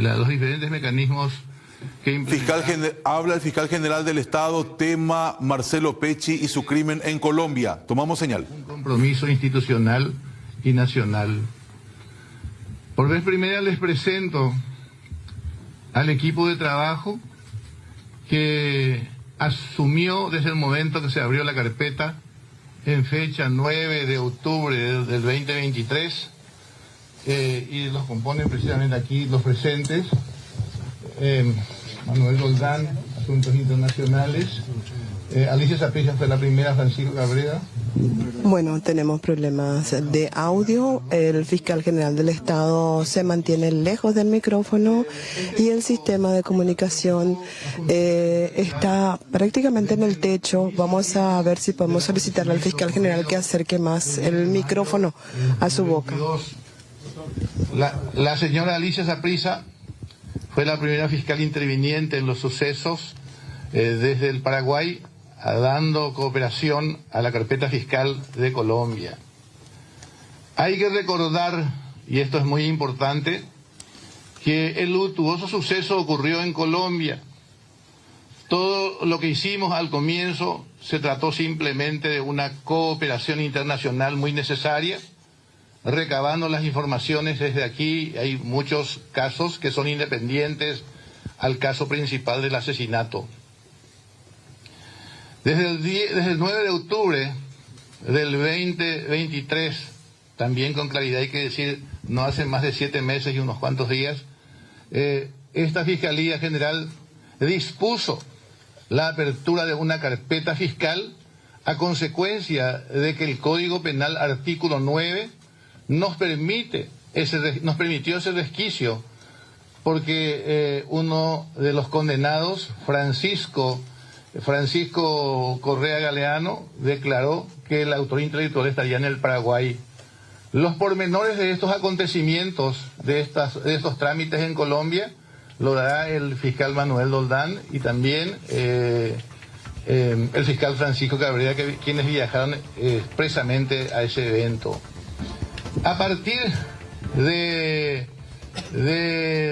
los diferentes mecanismos que Habla el fiscal general del Estado, tema Marcelo Pecci y su crimen en Colombia. Tomamos señal. Un compromiso institucional y nacional. Por vez primera les presento al equipo de trabajo que asumió desde el momento que se abrió la carpeta en fecha 9 de octubre del 2023 y los componen precisamente aquí los presentes. Manuel Doldán, Asuntos Internacionales. Alicia Saprissa fue la primera, Francisco Cabrera. Bueno, tenemos problemas de audio. El fiscal general del Estado se mantiene lejos del micrófono y el sistema de comunicación está prácticamente en el techo. Vamos a ver si podemos solicitarle al fiscal general que acerque más el micrófono a su boca. La señora Alicia Saprissa fue la primera fiscal interviniente en los sucesos desde el Paraguay, dando cooperación a la carpeta fiscal de Colombia. Hay que recordar, y esto es muy importante, que el luctuoso suceso ocurrió en Colombia. Todo lo que hicimos al comienzo se trató simplemente de una cooperación internacional muy necesaria, recabando las informaciones desde aquí. Hay muchos casos que son independientes al caso principal del asesinato. Desde el 9 de octubre del 2023, también con claridad hay que decir, no hace más de 7 meses y unos cuantos días, esta Fiscalía General dispuso la apertura de una carpeta fiscal a consecuencia de que el Código Penal, artículo 9, nos permitió ese resquicio, porque uno de los condenados, Francisco Correa Galeano, declaró que el autor intelectual estaría en el Paraguay. Los pormenores de estos acontecimientos, de estos trámites en Colombia, lo dará el fiscal Manuel Doldán y también el fiscal Francisco Cabrera, quienes viajaron expresamente a ese evento. A partir del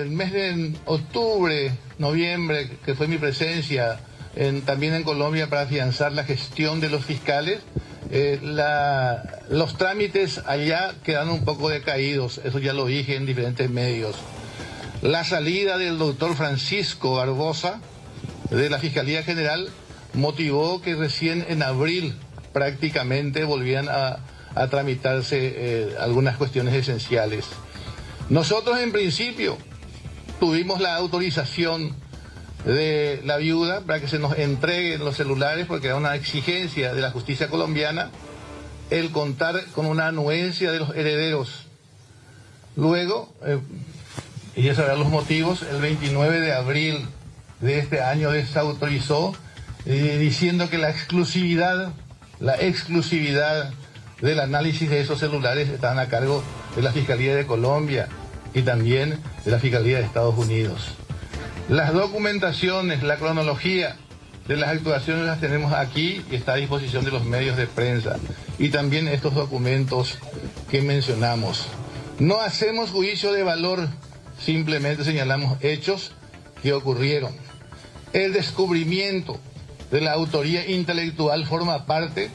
mes de octubre, noviembre, que fue mi presencia también en Colombia para afianzar la gestión de los fiscales, los trámites allá quedaron un poco decaídos, eso ya lo dije en diferentes medios. La salida del doctor Francisco Barbosa de la Fiscalía General motivó que recién en abril prácticamente volvían a tramitarse algunas cuestiones esenciales. Nosotros en principio tuvimos la autorización de la viuda para que se nos entreguen los celulares, porque era una exigencia de la justicia colombiana el contar con una anuencia de los herederos. Luego, y ya sabrán los motivos, el 29 de abril de este año desautorizó, diciendo que la exclusividad del análisis de esos celulares estaban a cargo de la Fiscalía de Colombia y también de la Fiscalía de Estados Unidos. Las documentaciones, la cronología de las actuaciones las tenemos aquí y está a disposición de los medios de prensa. Y también estos documentos que mencionamos. No hacemos juicio de valor, simplemente señalamos hechos que ocurrieron. El descubrimiento de la autoría intelectual forma parte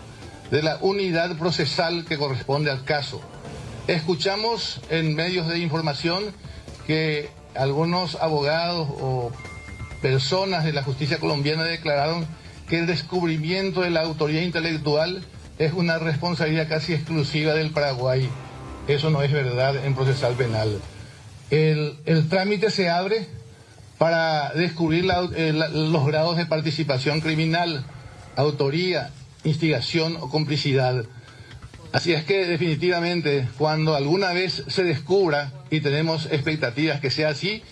de la unidad procesal que corresponde al caso. Escuchamos en medios de información que algunos abogados o personas de la justicia colombiana declararon que el descubrimiento de la autoría intelectual es una responsabilidad casi exclusiva del Paraguay. Eso no es verdad en procesal penal. El trámite se abre para descubrir los grados de participación criminal, autoría, instigación o complicidad. Así es que definitivamente cuando alguna vez se descubra, y tenemos expectativas que sea así,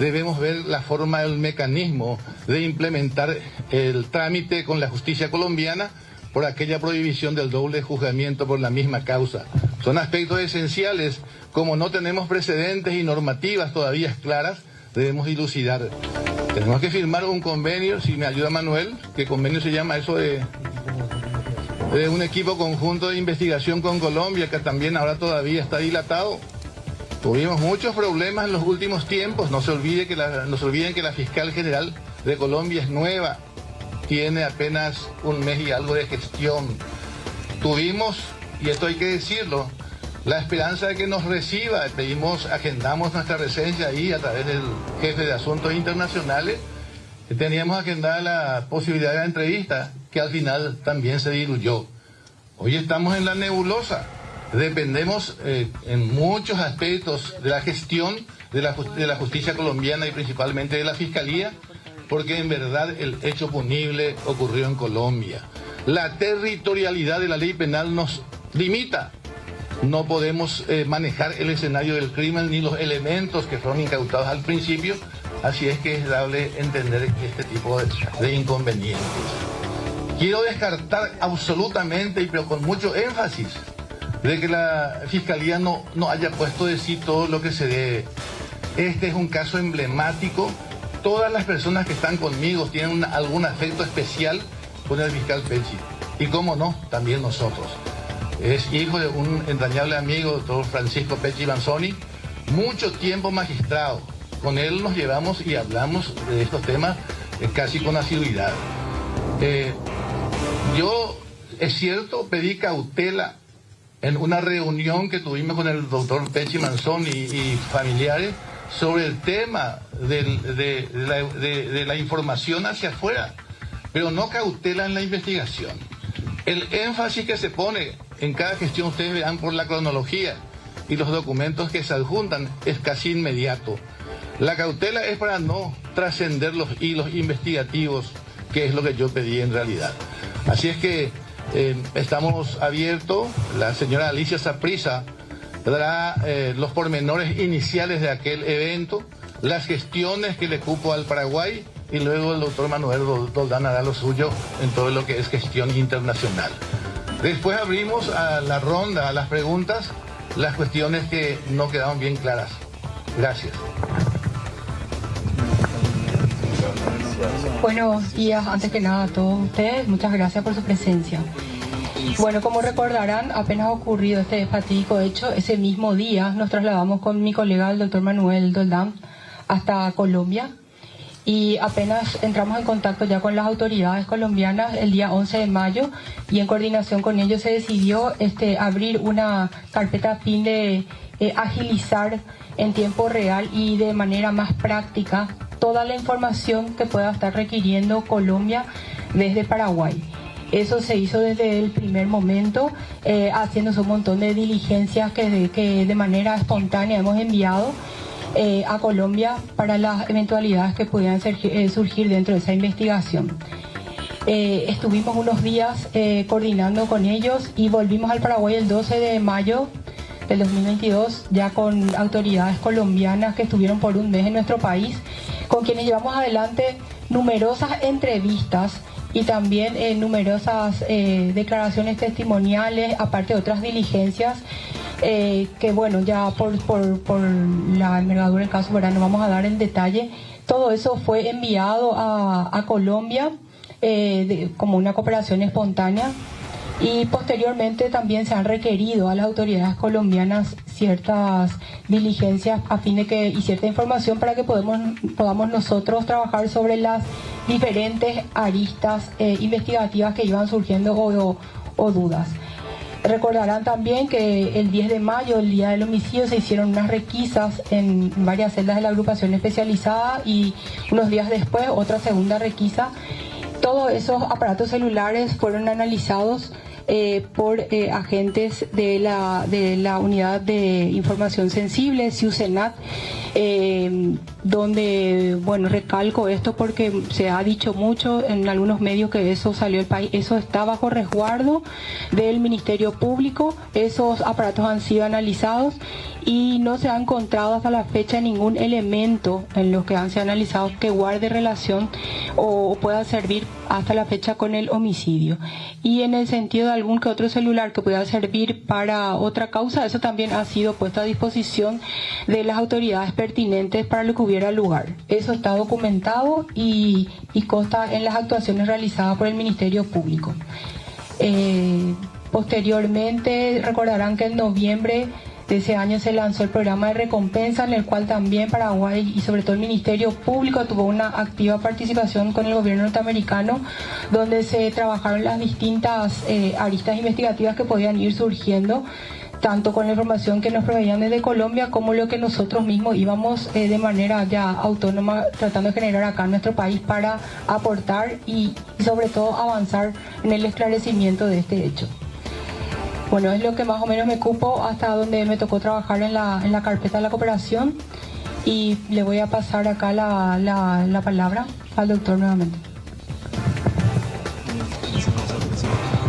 debemos ver la forma, el mecanismo de implementar el trámite con la justicia colombiana por aquella prohibición del doble juzgamiento por la misma causa. Son aspectos esenciales. Como no tenemos precedentes y normativas todavía claras, debemos dilucidar. Tenemos que firmar un convenio, si me ayuda Manuel, ¿qué convenio se llama eso de un equipo conjunto de investigación con Colombia, que también ahora todavía está dilatado? Tuvimos muchos problemas en los últimos tiempos. No se olviden que la fiscal general de Colombia es nueva. Tiene apenas un mes y algo de gestión. Tuvimos, y esto hay que decirlo, la esperanza de que nos reciba. Agendamos nuestra presencia ahí a través del jefe de Asuntos Internacionales. Teníamos agendada la posibilidad de la entrevista, que al final también se diluyó. Hoy estamos en la nebulosa. Dependemos en muchos aspectos de la gestión de la justicia colombiana y principalmente de la Fiscalía, porque en verdad el hecho punible ocurrió en Colombia. La territorialidad de la ley penal nos limita. No podemos manejar el escenario del crimen ni los elementos que fueron incautados al principio, así es que es dable entender este tipo de inconvenientes. Quiero descartar absolutamente, pero con mucho énfasis, de que la Fiscalía no haya puesto de sí todo lo que se debe. Este es un caso emblemático. Todas las personas que están conmigo tienen algún afecto especial con el fiscal Pecci. Y cómo no, también nosotros. Es hijo de un entrañable amigo, doctor Francisco Pecci Manzoni, mucho tiempo magistrado. Con él nos llevamos y hablamos de estos temas casi con asiduidad. Yo, es cierto, pedí cautela en una reunión que tuvimos con el doctor Pecci Manzoni y familiares sobre el tema de la información hacia afuera, pero no cautela en la investigación. El énfasis que se pone en cada gestión, ustedes verán por la cronología y los documentos que se adjuntan, es casi inmediato. La cautela es para no trascender los hilos investigativos, que es lo que yo pedí en realidad. Así es que estamos abiertos. La señora Alicia Saprissa dará los pormenores iniciales de aquel evento, las gestiones que le cupo al Paraguay, y luego el doctor Manuel Doldán hará lo suyo en todo lo que es gestión internacional. Después abrimos a la ronda, a las preguntas, las cuestiones que no quedaron bien claras. Gracias. Buenos días, antes que nada a todos ustedes, muchas gracias por su presencia. Bueno, como recordarán, apenas ha ocurrido este fatídico hecho, ese mismo día nos trasladamos con mi colega, el doctor Manuel Doldán, hasta Colombia, y apenas entramos en contacto ya con las autoridades colombianas el día 11 de mayo, y en coordinación con ellos se decidió abrir una carpeta a fin de agilizar en tiempo real y de manera más práctica toda la información que pueda estar requiriendo Colombia desde Paraguay. Eso se hizo desde el primer momento, haciéndose un montón de diligencias que de manera espontánea hemos enviado a Colombia para las eventualidades que pudieran surgir dentro de esa investigación. Estuvimos unos días coordinando con ellos y volvimos al Paraguay el 12 de mayo del 2022, ya con autoridades colombianas que estuvieron por un mes en nuestro país, con quienes llevamos adelante numerosas entrevistas y también numerosas declaraciones testimoniales, aparte de otras diligencias, que bueno, ya por la envergadura del caso, ¿verdad?, no vamos a dar el detalle. Todo eso fue enviado a Colombia como una cooperación espontánea, y posteriormente también se han requerido a las autoridades colombianas ciertas diligencias a fin de que, y cierta información para que podamos nosotros trabajar sobre las diferentes aristas investigativas que iban surgiendo o dudas. Recordarán también que el 10 de mayo, el día del homicidio, se hicieron unas requisas en varias celdas de la agrupación especializada, y unos días después otra segunda requisa. Todos esos aparatos celulares fueron analizados por agentes de la Unidad de Información Sensible, CIUSENAT, donde, bueno, recalco esto porque se ha dicho mucho en algunos medios que eso salió del país. Eso está bajo resguardo del Ministerio Público. Esos aparatos han sido analizados y no se ha encontrado hasta la fecha ningún elemento en los que han sido analizados que guarde relación o pueda servir hasta la fecha con el homicidio. Y en el sentido de algún que otro celular que pueda servir para otra causa, eso también ha sido puesto a disposición de las autoridades pertinentes para lo que hubiera lugar. Eso está documentado y consta en las actuaciones realizadas por el Ministerio Público. Posteriormente, recordarán que en noviembre de ese año se lanzó el programa de recompensa, en el cual también Paraguay y sobre todo el Ministerio Público tuvo una activa participación con el gobierno norteamericano, donde se trabajaron las distintas aristas investigativas que podían ir surgiendo, tanto con la información que nos proveían desde Colombia como lo que nosotros mismos íbamos de manera ya autónoma tratando de generar acá en nuestro país para aportar y sobre todo avanzar en el esclarecimiento de este hecho. Bueno, es lo que más o menos me cupo hasta donde me tocó trabajar en la carpeta de la cooperación, y le voy a pasar acá la palabra al doctor nuevamente.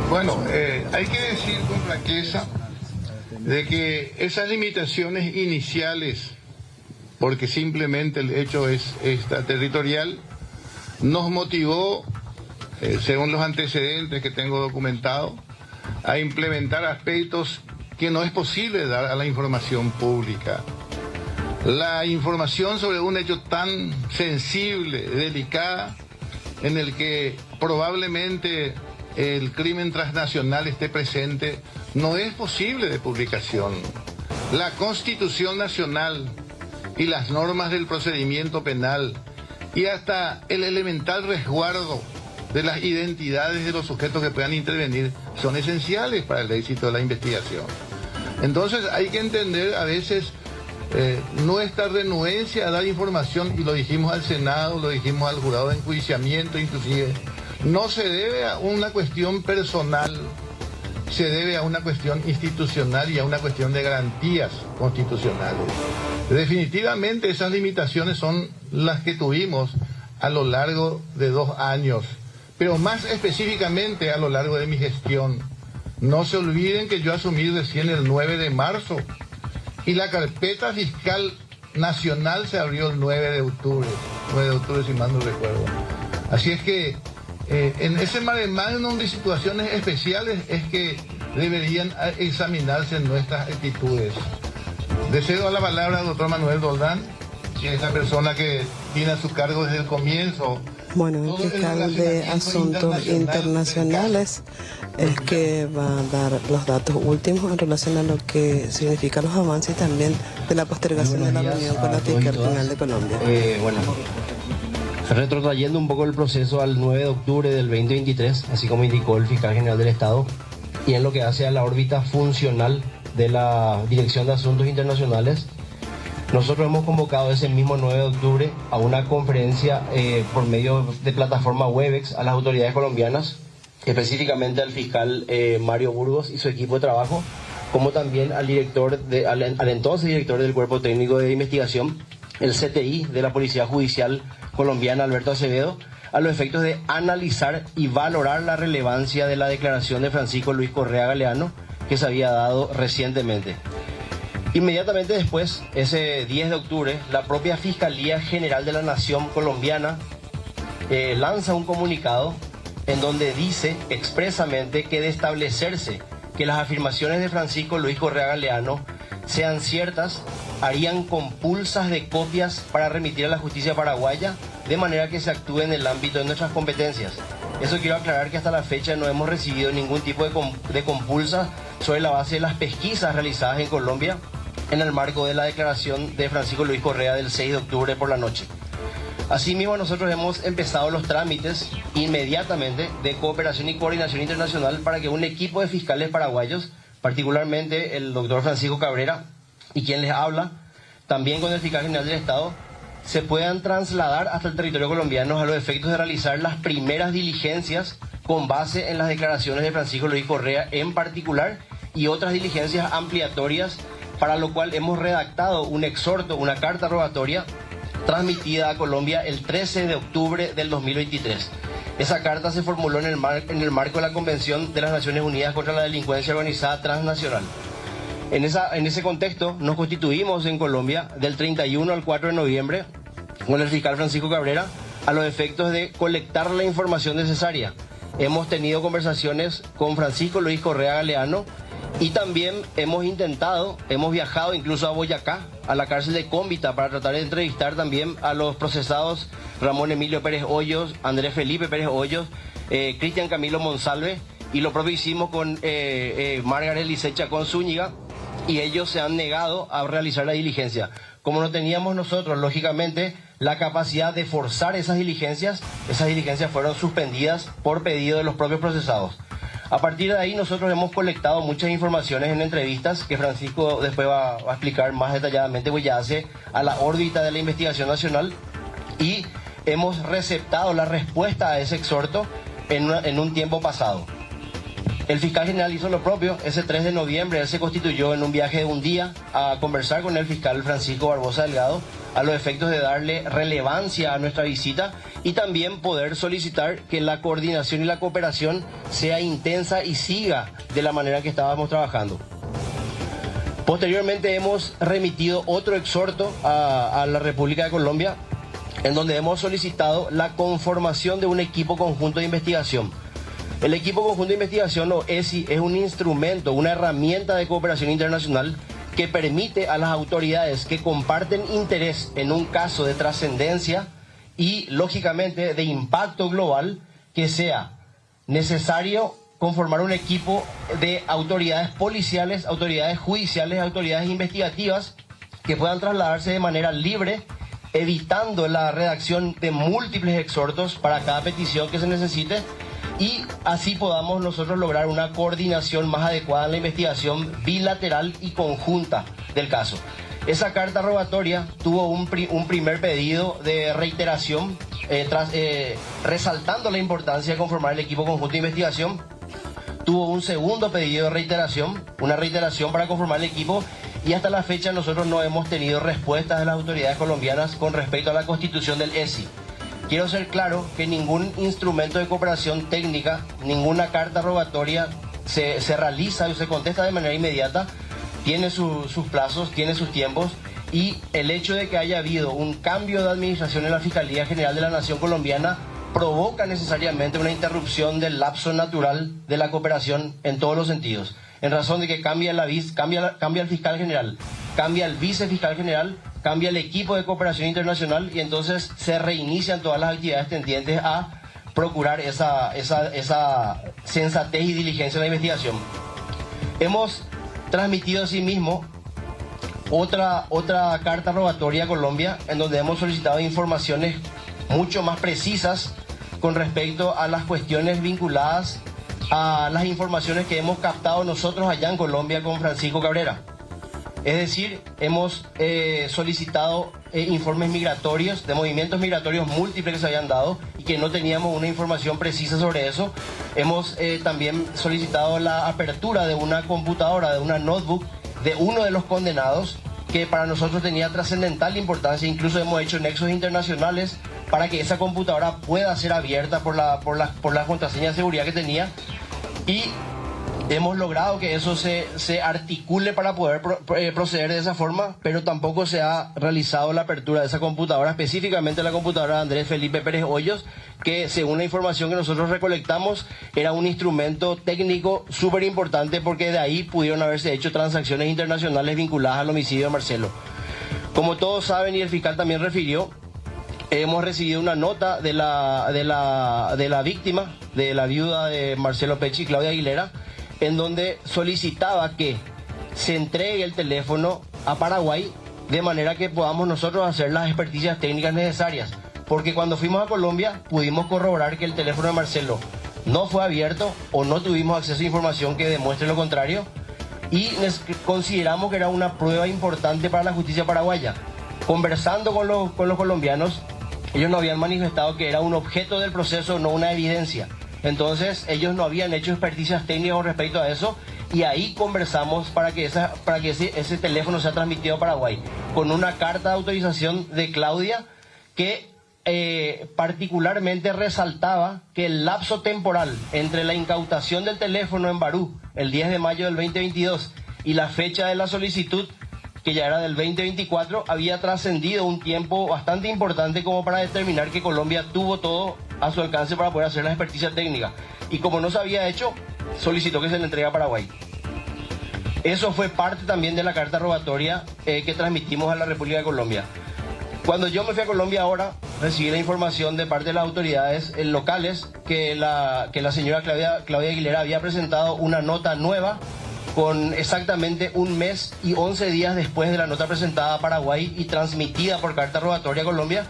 Bueno, hay que decir con franqueza de que esas limitaciones iniciales, porque simplemente el hecho es extraterritorial, nos motivó, según los antecedentes que tengo documentados, a implementar aspectos que no es posible dar a la información pública. La información sobre un hecho tan sensible, delicada, en el que probablemente el crimen transnacional esté presente, no es posible de publicación. La Constitución Nacional y las normas del procedimiento penal y hasta el elemental resguardo de las identidades de los sujetos que puedan intervenir son esenciales para el éxito de la investigación. Entonces hay que entender a veces nuestra renuencia a dar información, y lo dijimos al Senado, lo dijimos al jurado de enjuiciamiento inclusive, no se debe a una cuestión personal, se debe a una cuestión institucional y a una cuestión de garantías constitucionales. Definitivamente esas limitaciones son las que tuvimos a lo largo de 2 años, pero más específicamente a lo largo de mi gestión. No se olviden que yo asumí recién el 9 de marzo y la carpeta fiscal nacional se abrió el 9 de octubre si mal no recuerdo. Así es que en ese mare magnum de situaciones especiales es que deberían examinarse nuestras actitudes. Deseo la palabra al doctor Manuel Doldán, que es la persona que tiene a su cargo desde el comienzo. Bueno, el fiscal de Asuntos Internacionales es que va a dar los datos últimos en relación a lo que significan los avances y también de la postergación de la reunión con la Fiscal General de Colombia. Bueno, retrotrayendo un poco el proceso al 9 de octubre del 2023, así como indicó el Fiscal General del Estado, y en lo que hace a la órbita funcional de la Dirección de Asuntos Internacionales, nosotros hemos convocado ese mismo 9 de octubre a una conferencia por medio de plataforma Webex a las autoridades colombianas, específicamente al fiscal Mario Burgos y su equipo de trabajo, como también al entonces director del Cuerpo Técnico de Investigación, el CTI de la Policía Judicial Colombiana, Alberto Acevedo, a los efectos de analizar y valorar la relevancia de la declaración de Francisco Luis Correa Galeano que se había dado recientemente. Inmediatamente después, ese 10 de octubre, la propia Fiscalía General de la Nación colombiana lanza un comunicado en donde dice expresamente que de establecerse que las afirmaciones de Francisco Luis Correa Galeano sean ciertas, harían compulsas de copias para remitir a la justicia paraguaya, de manera que se actúe en el ámbito de nuestras competencias. Eso quiero aclarar que hasta la fecha no hemos recibido ningún tipo de compulsas sobre la base de las pesquisas realizadas en Colombia en el marco de la declaración de Francisco Luis Correa del 6 de octubre por la noche. Asimismo, nosotros hemos empezado los trámites inmediatamente de cooperación y coordinación internacional para que un equipo de fiscales paraguayos, particularmente el doctor Francisco Cabrera y quien les habla, también con el fiscal general del Estado, se puedan trasladar hasta el territorio colombiano a los efectos de realizar las primeras diligencias con base en las declaraciones de Francisco Luis Correa en particular y otras diligencias ampliatorias, para lo cual hemos redactado un exhorto, una carta rogatoria transmitida a Colombia el 13 de octubre del 2023. Esa carta se formuló en el marco de la Convención de las Naciones Unidas contra la Delincuencia Organizada Transnacional. En ese contexto nos constituimos en Colombia del 31 al 4 de noviembre con el fiscal Francisco Cabrera a los efectos de colectar la información necesaria. Hemos tenido conversaciones con Francisco Luis Correa Galeano y también hemos viajado incluso a Boyacá, a la cárcel de Cómbita, para tratar de entrevistar también a los procesados Ramón Emilio Pérez Hoyos, Andrés Felipe Pérez Hoyos, Cristian Camilo Monsalve, y lo propio hicimos con Margaret Lisset Chacón Zúñiga, y ellos se han negado a realizar la diligencia. Como no teníamos nosotros, lógicamente, la capacidad de forzar esas diligencias fueron suspendidas por pedido de los propios procesados. A partir de ahí nosotros hemos colectado muchas informaciones en entrevistas que Francisco después va a explicar más detalladamente, pues ya hace a la órbita de la investigación nacional, y hemos receptado la respuesta a ese exhorto en un tiempo pasado. El fiscal general hizo lo propio. Ese 3 de noviembre él se constituyó en un viaje de un día a conversar con el fiscal Francisco Barbosa Delgado a los efectos de darle relevancia a nuestra visita y también poder solicitar que la coordinación y la cooperación sea intensa y siga de la manera que estábamos trabajando. Posteriormente hemos remitido otro exhorto a la República de Colombia, en donde hemos solicitado la conformación de un equipo conjunto de investigación. El equipo conjunto de investigación, o ESI, es un instrumento, una herramienta de cooperación internacional que permite a las autoridades que comparten interés en un caso de trascendencia y, lógicamente, de impacto global, que sea necesario conformar un equipo de autoridades policiales, autoridades judiciales, autoridades investigativas que puedan trasladarse de manera libre, evitando la redacción de múltiples exhortos para cada petición que se necesite, y así podamos nosotros lograr una coordinación más adecuada en la investigación bilateral y conjunta del caso. Esa carta rogatoria tuvo un primer pedido de reiteración, resaltando la importancia de conformar el equipo conjunto de investigación. Tuvo un segundo pedido de reiteración, una reiteración para conformar el equipo, y hasta la fecha nosotros no hemos tenido respuestas de las autoridades colombianas con respecto a la constitución del ESI. Quiero ser claro que ningún instrumento de cooperación técnica, ninguna carta rogatoria se realiza o se contesta de manera inmediata, tiene sus plazos, tiene sus tiempos, y el hecho de que haya habido un cambio de administración en la Fiscalía General de la Nación colombiana provoca necesariamente una interrupción del lapso natural de la cooperación en todos los sentidos, en razón de que cambia el fiscal general, cambia el vicefiscal general, cambia el equipo de cooperación internacional, y entonces se reinician todas las actividades tendientes a procurar esa sensatez y diligencia en la investigación. Hemos transmitido asimismo otra carta rogatoria a Colombia, en donde hemos solicitado informaciones mucho más precisas con respecto a las cuestiones vinculadas a las informaciones que hemos captado nosotros allá en Colombia con Francisco Cabrera. Es decir, hemos solicitado informes migratorios, de movimientos migratorios múltiples que se habían dado y que no teníamos una información precisa sobre eso. Hemos también solicitado la apertura de una computadora, de una notebook de uno de los condenados, que para nosotros tenía trascendental importancia. Incluso hemos hecho nexos internacionales para que esa computadora pueda ser abierta por la contraseña de seguridad que tenía, y hemos logrado que eso se articule para poder proceder de esa forma, pero tampoco se ha realizado la apertura de esa computadora, específicamente la computadora de Andrés Felipe Pérez Hoyos, que según la información que nosotros recolectamos era un instrumento técnico súper importante, porque de ahí pudieron haberse hecho transacciones internacionales vinculadas al homicidio de Marcelo. Como todos saben, y el fiscal también refirió, hemos recibido una nota de la víctima, de la viuda de Marcelo Pecci, Claudia Aguilera, en donde solicitaba que se entregue el teléfono a Paraguay de manera que podamos nosotros hacer las experticias técnicas necesarias. Porque cuando fuimos a Colombia pudimos corroborar que el teléfono de Marcelo no fue abierto o no tuvimos acceso a información que demuestre lo contrario, y consideramos que era una prueba importante para la justicia paraguaya. Conversando con los colombianos, ellos nos habían manifestado que era un objeto del proceso, no una evidencia. Entonces ellos no habían hecho experticias técnicas con respecto a eso, y ahí conversamos para que ese teléfono sea transmitido a Paraguay, con una carta de autorización de Claudia que particularmente resaltaba que el lapso temporal entre la incautación del teléfono en Barú el 10 de mayo del 2022 y la fecha de la solicitud, que ya era del 2024, había trascendido un tiempo bastante importante como para determinar que Colombia tuvo todo a su alcance para poder hacer la experticia técnica. Y como no se había hecho, solicitó que se le entregue a Paraguay. Eso fue parte también de la carta rogatoria que transmitimos a la República de Colombia. Cuando yo me fui a Colombia ahora, recibí la información de parte de las autoridades locales que la señora Claudia Aguilera había presentado una nota nueva con exactamente 1 mes y 11 días después de la nota presentada a Paraguay y transmitida por carta rogatoria a Colombia,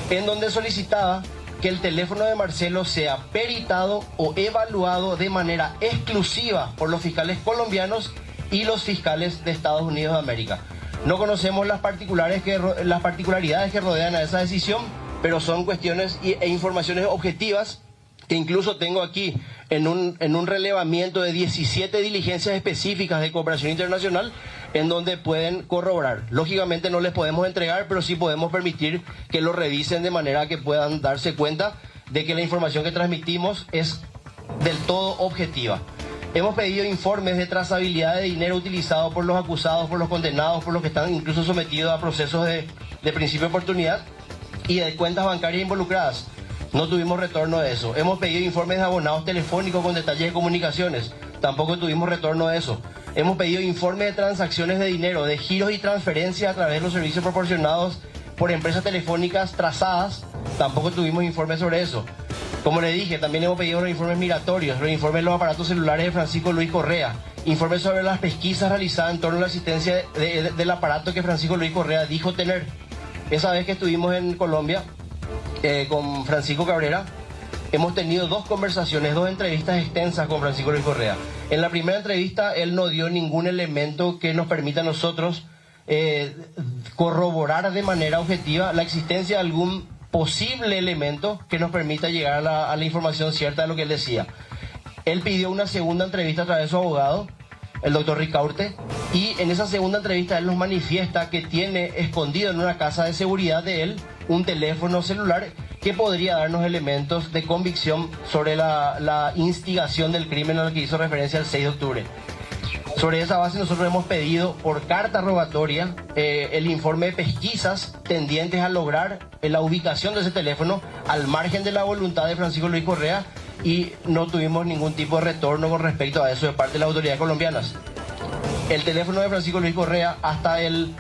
en donde solicitaba que el teléfono de Marcelo sea peritado o evaluado de manera exclusiva por los fiscales colombianos y los fiscales de Estados Unidos de América. No conocemos las particularidades que rodean a esa decisión, pero son cuestiones e informaciones objetivas que incluso tengo aquí en un relevamiento de 17 diligencias específicas de cooperación internacional en donde pueden corroborar. Lógicamente no les podemos entregar, pero sí podemos permitir que lo revisen de manera que puedan darse cuenta de que la información que transmitimos es del todo objetiva. Hemos pedido informes de trazabilidad de dinero utilizado por los acusados, por los condenados, por los que están incluso sometidos a procesos de principio de oportunidad y de cuentas bancarias involucradas. No tuvimos retorno de eso. Hemos pedido informes de abonados telefónicos con detalles de comunicaciones. Tampoco tuvimos retorno de eso. Hemos pedido informes de transacciones de dinero, de giros y transferencias a través de los servicios proporcionados por empresas telefónicas trazadas. Tampoco tuvimos informes sobre eso. Como le dije, también hemos pedido los informes migratorios, los informes de los aparatos celulares de Francisco Luis Correa, informes sobre las pesquisas realizadas en torno a la asistencia del aparato que Francisco Luis Correa dijo tener. Esa vez que estuvimos en Colombia con Francisco Cabrera, hemos tenido 2 conversaciones, 2 entrevistas extensas con Francisco Luis Correa. En la primera entrevista él no dio ningún elemento que nos permita a nosotros corroborar de manera objetiva la existencia de algún posible elemento que nos permita llegar a la información cierta de lo que él decía. Él pidió una segunda entrevista a través de su abogado, el doctor Ricaurte, y en esa segunda entrevista él nos manifiesta que tiene escondido en una casa de seguridad de él un teléfono celular que podría darnos elementos de convicción sobre la instigación del crimen al que hizo referencia el 6 de octubre. Sobre esa base nosotros hemos pedido por carta rogatoria el informe de pesquisas tendientes a lograr la ubicación de ese teléfono al margen de la voluntad de Francisco Luis Correa, y no tuvimos ningún tipo de retorno con respecto a eso de parte de las autoridades colombianas. El teléfono de Francisco Luis Correa hasta el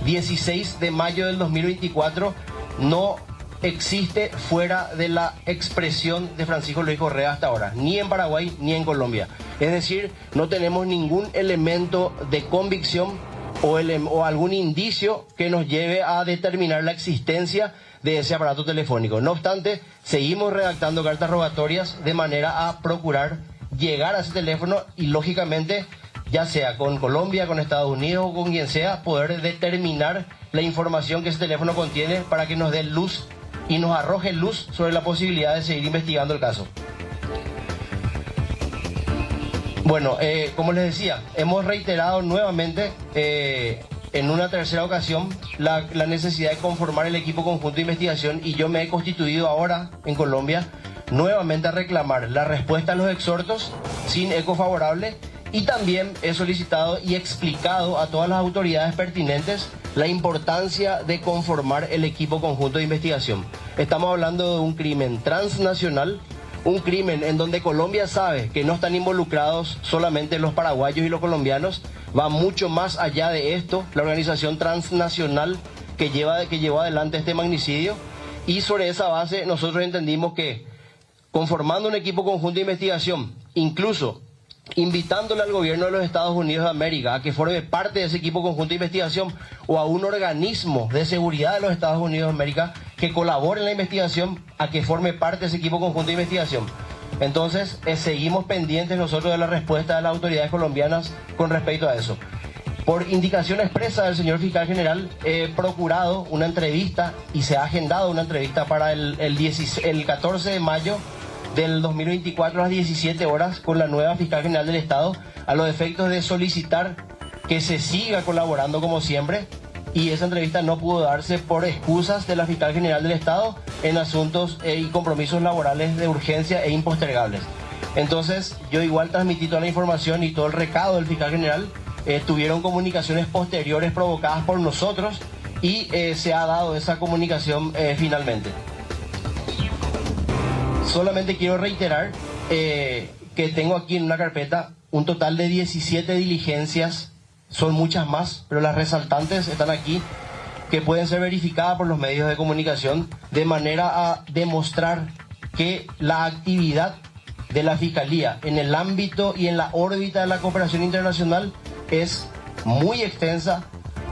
16 de mayo del 2024 no existe fuera de la expresión de Francisco Luis Correa hasta ahora, ni en Paraguay ni en Colombia. Es decir, no tenemos ningún elemento de convicción o algún indicio que nos lleve a determinar la existencia de ese aparato telefónico. No obstante, seguimos redactando cartas rogatorias de manera a procurar llegar a ese teléfono y, lógicamente, ya sea con Colombia, con Estados Unidos o con quien sea, poder determinar la información que ese teléfono contiene para que nos dé luz y nos arroje luz sobre la posibilidad de seguir investigando el caso. Bueno, como les decía, hemos reiterado nuevamente en una tercera ocasión la necesidad de conformar el equipo conjunto de investigación, y yo me he constituido ahora en Colombia nuevamente a reclamar la respuesta a los exhortos sin eco favorable, y también he solicitado y explicado a todas las autoridades pertinentes la importancia de conformar el equipo conjunto de investigación. Estamos hablando de un crimen transnacional, un crimen en donde Colombia sabe que no están involucrados solamente los paraguayos y los colombianos, va mucho más allá de esto, la organización transnacional que llevó adelante este magnicidio, y sobre esa base nosotros entendimos que conformando un equipo conjunto de investigación, incluso invitándole al gobierno de los Estados Unidos de América a que forme parte de ese equipo conjunto de investigación, o a un organismo de seguridad de los Estados Unidos de América que colabore en la investigación, a que forme parte de ese equipo conjunto de investigación. Entonces, seguimos pendientes nosotros de la respuesta de las autoridades colombianas con respecto a eso. Por indicación expresa del señor fiscal general, he procurado una entrevista y se ha agendado una entrevista para el 14 de mayo del 2024 a las 17 horas con la nueva fiscal general del Estado, a los efectos de solicitar que se siga colaborando como siempre, y esa entrevista no pudo darse por excusas de la fiscal general del Estado en asuntos y compromisos laborales de urgencia e impostergables. Entonces, yo igual transmití toda la información y todo el recado del fiscal general. Tuvieron comunicaciones posteriores provocadas por nosotros y se ha dado esa comunicación finalmente. Solamente quiero reiterar que tengo aquí en una carpeta un total de 17 diligencias, son muchas más, pero las resaltantes están aquí, que pueden ser verificadas por los medios de comunicación de manera a demostrar que la actividad de la Fiscalía en el ámbito y en la órbita de la cooperación internacional es muy extensa,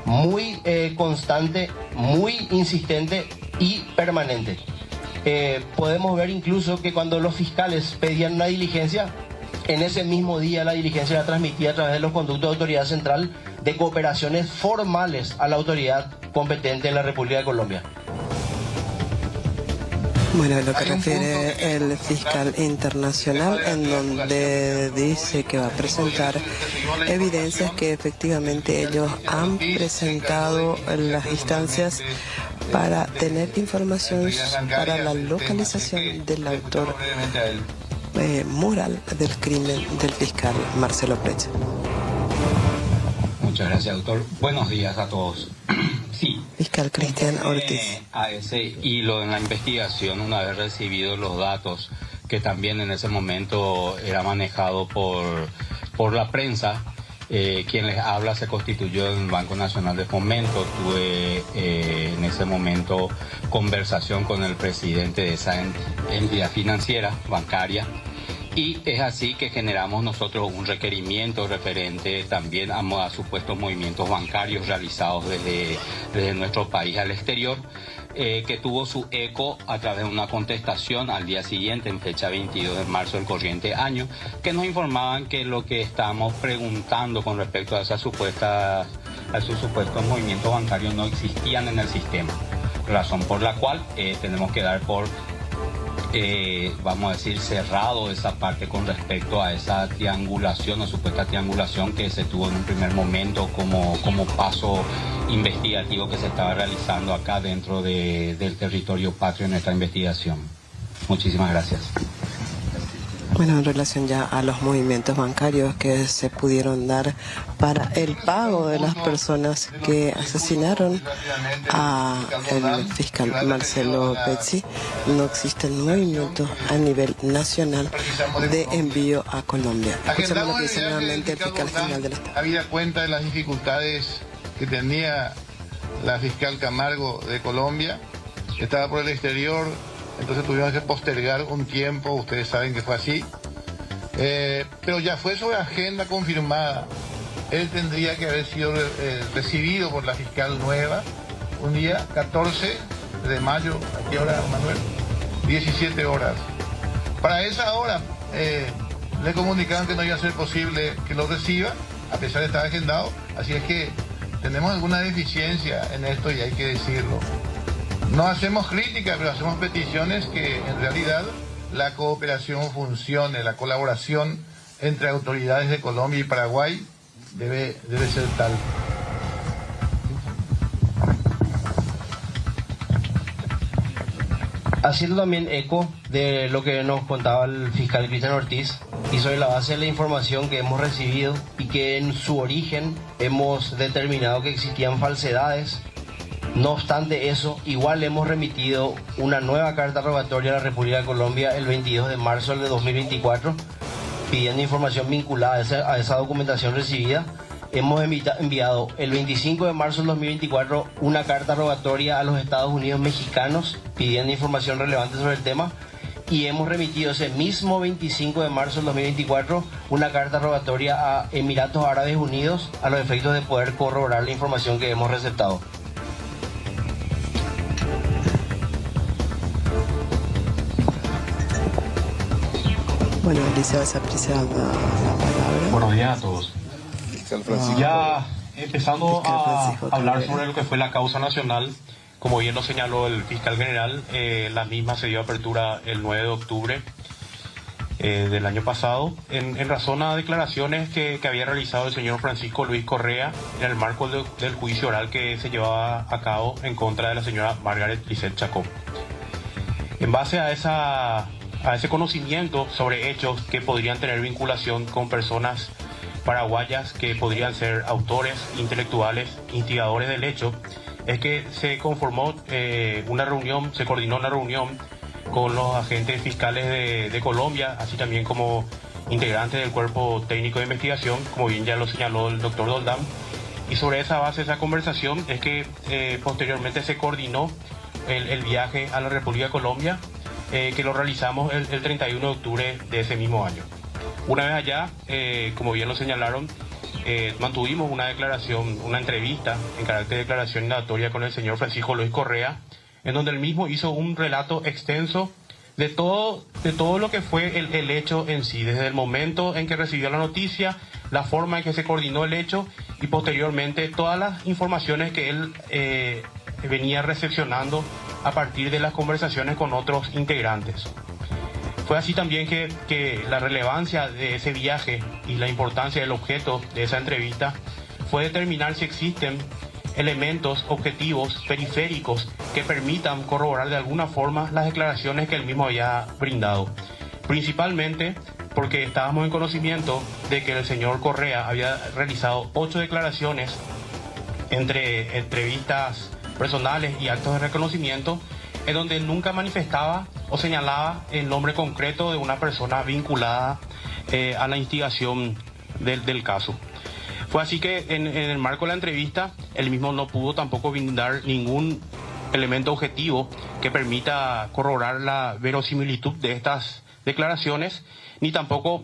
muy constante, muy insistente y permanente. Podemos ver incluso que cuando los fiscales pedían una diligencia, en ese mismo día la diligencia era transmitida a través de los conductos de autoridad central de cooperaciones formales a la autoridad competente en la República de Colombia. Bueno, lo que refiere el fiscal internacional, en donde dice que va a presentar evidencias que efectivamente ellos han presentado en las instancias para tener información para la localización del autor moral del crimen del fiscal Marcelo Pechi. Muchas gracias, doctor. Buenos días a todos. Sí. Fiscal Cristian Ortiz. A ese hilo en la investigación, una vez recibidos los datos, que también en ese momento era manejado por la prensa, quien les habla se constituyó en el Banco Nacional de Fomento. Tuve en ese momento conversación con el presidente de esa entidad financiera, bancaria, y es así que generamos nosotros un requerimiento referente también a supuestos movimientos bancarios realizados desde nuestro país al exterior, que tuvo su eco a través de una contestación al día siguiente, en fecha 22 de marzo del corriente año, que nos informaban que lo que estábamos preguntando con respecto a esos supuestos movimientos bancarios no existían en el sistema, razón por la cual tenemos que dar por vamos a decir cerrado esa parte con respecto a esa triangulación o supuesta triangulación que se tuvo en un primer momento como paso investigativo que se estaba realizando acá dentro del territorio patrio en esta investigación. Muchísimas gracias. Bueno, en relación ya a los movimientos bancarios que se pudieron dar para el pago de las personas que asesinaron a el fiscal Marcelo Pechi, no existen movimientos a nivel nacional de envío a Colombia. Escuchamos lo que dice nuevamente el fiscal general del Estado. Habida cuenta de las dificultades que tenía la fiscal Camargo de Colombia, que estaba por el exterior. Entonces tuvimos que postergar un tiempo, ustedes saben que fue así. Pero ya fue su agenda confirmada. Él tendría que haber sido recibido por la fiscal nueva un día 14 de mayo. ¿A qué hora, Manuel? 17 horas. Para esa hora le comunicaron que no iba a ser posible que lo reciba, a pesar de estar agendado. Así es que tenemos alguna deficiencia en esto y hay que decirlo. No hacemos crítica, pero hacemos peticiones que en realidad la cooperación funcione, la colaboración entre autoridades de Colombia y Paraguay debe ser tal. Haciendo también eco de lo que nos contaba el fiscal Cristian Ortiz, y sobre la base de la información que hemos recibido y que en su origen hemos determinado que existían falsedades. No obstante eso, igual hemos remitido una nueva carta rogatoria a la República de Colombia el 22 de marzo de 2024, pidiendo información vinculada a esa documentación recibida. Hemos enviado el 25 de marzo del 2024 una carta rogatoria a los Estados Unidos mexicanos pidiendo información relevante sobre el tema, y hemos remitido ese mismo 25 de marzo del 2024 una carta rogatoria a Emiratos Árabes Unidos a los efectos de poder corroborar la información que hemos receptado. Bueno, Eliseo Saprissa, la palabra. Buenos días a todos. Ya empezando a hablar sobre lo que fue la causa nacional, como bien lo señaló el fiscal general, la misma se dio apertura el 9 de octubre del año pasado, en razón a declaraciones que había realizado el señor Francisco Luis Correa en el marco del juicio oral que se llevaba a cabo en contra de la señora Margaret Lisset Chacón. En base a ese conocimiento sobre hechos que podrían tener vinculación con personas paraguayas que podrían ser autores intelectuales, instigadores del hecho, es que se conformó se coordinó una reunión con los agentes fiscales de Colombia, así también como integrantes del cuerpo técnico de investigación, como bien ya lo señaló el doctor Doldán, y sobre esa base, esa conversación, es que posteriormente se coordinó el viaje a la República de Colombia, que lo realizamos el 31 de octubre de ese mismo año. Una vez allá, como bien lo señalaron, mantuvimos una entrevista en carácter de declaración indagatoria con el señor Francisco Luis Correa, en donde él mismo hizo un relato extenso de todo lo que fue el hecho en sí, desde el momento en que recibió la noticia, la forma en que se coordinó el hecho y posteriormente todas las informaciones que él venía recepcionando a partir de las conversaciones con otros integrantes. Fue así también que la relevancia de ese viaje y la importancia del objeto de esa entrevista fue determinar si existen elementos objetivos periféricos que permitan corroborar de alguna forma las declaraciones que él mismo había brindado. Principalmente porque estábamos en conocimiento de que el señor Correa había realizado 8 declaraciones entre entrevistas personales y actos de reconocimiento, en donde él nunca manifestaba o señalaba el nombre concreto de una persona vinculada a la instigación del caso. Fue así que en el marco de la entrevista, él mismo no pudo tampoco brindar ningún elemento objetivo que permita corroborar la verosimilitud de estas declaraciones, ni tampoco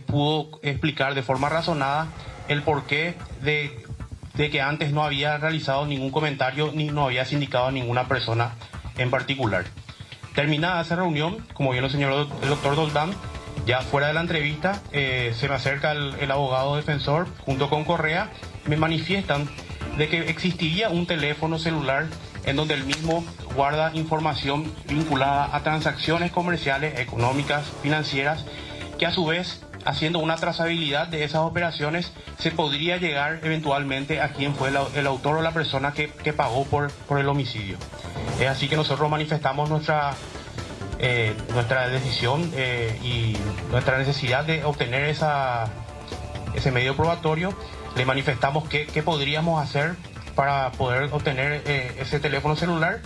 pudo explicar de forma razonada el porqué de que antes no había realizado ningún comentario ni no había sindicado a ninguna persona en particular. Terminada esa reunión, como bien lo señaló el doctor Doldán, ya fuera de la entrevista, se me acerca el abogado defensor junto con Correa, me manifiestan de que existiría un teléfono celular en donde el mismo guarda información vinculada a transacciones comerciales, económicas, financieras, que a su vez, haciendo una trazabilidad de esas operaciones, se podría llegar eventualmente a quién fue el autor o la persona que pagó por el homicidio. Es así que nosotros manifestamos nuestra decisión y nuestra necesidad de obtener ese medio probatorio. Le manifestamos qué podríamos hacer para poder obtener ese teléfono celular,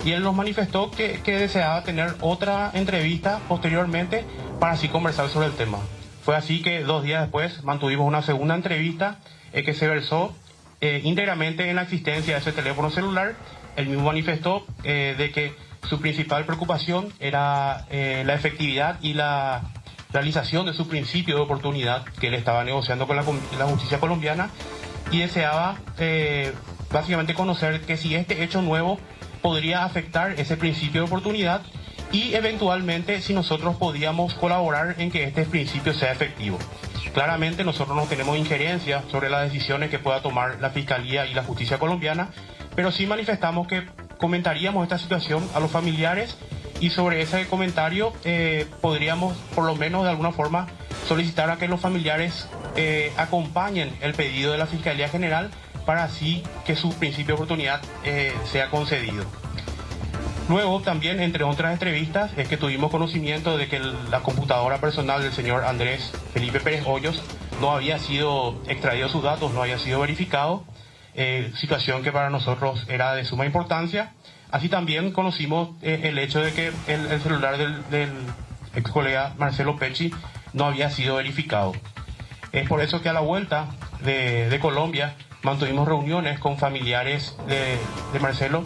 y él nos manifestó que deseaba tener otra entrevista posteriormente para así conversar sobre el tema. Fue así que 2 días después mantuvimos una segunda entrevista que se versó íntegramente en la existencia de ese teléfono celular. Él mismo manifestó de que su principal preocupación era la efectividad y la realización de su principio de oportunidad que él estaba negociando con la justicia colombiana, y deseaba básicamente conocer que si este hecho nuevo podría afectar ese principio de oportunidad y eventualmente si nosotros podíamos colaborar en que este principio sea efectivo. Claramente nosotros no tenemos injerencia sobre las decisiones que pueda tomar la Fiscalía y la justicia colombiana, pero sí manifestamos que comentaríamos esta situación a los familiares, y sobre ese comentario podríamos por lo menos de alguna forma solicitar a que los familiares acompañen el pedido de la Fiscalía General para así que su principio de oportunidad sea concedido. Luego también, entre otras entrevistas, es que tuvimos conocimiento de que la computadora personal del señor Andrés Felipe Pérez Hoyos no había sido extraído sus datos, no había sido verificado, situación que para nosotros era de suma importancia. Así también conocimos el hecho de que el celular del ex colega Marcelo Pecci no había sido verificado. Es por eso que a la vuelta de Colombia mantuvimos reuniones con familiares de Marcelo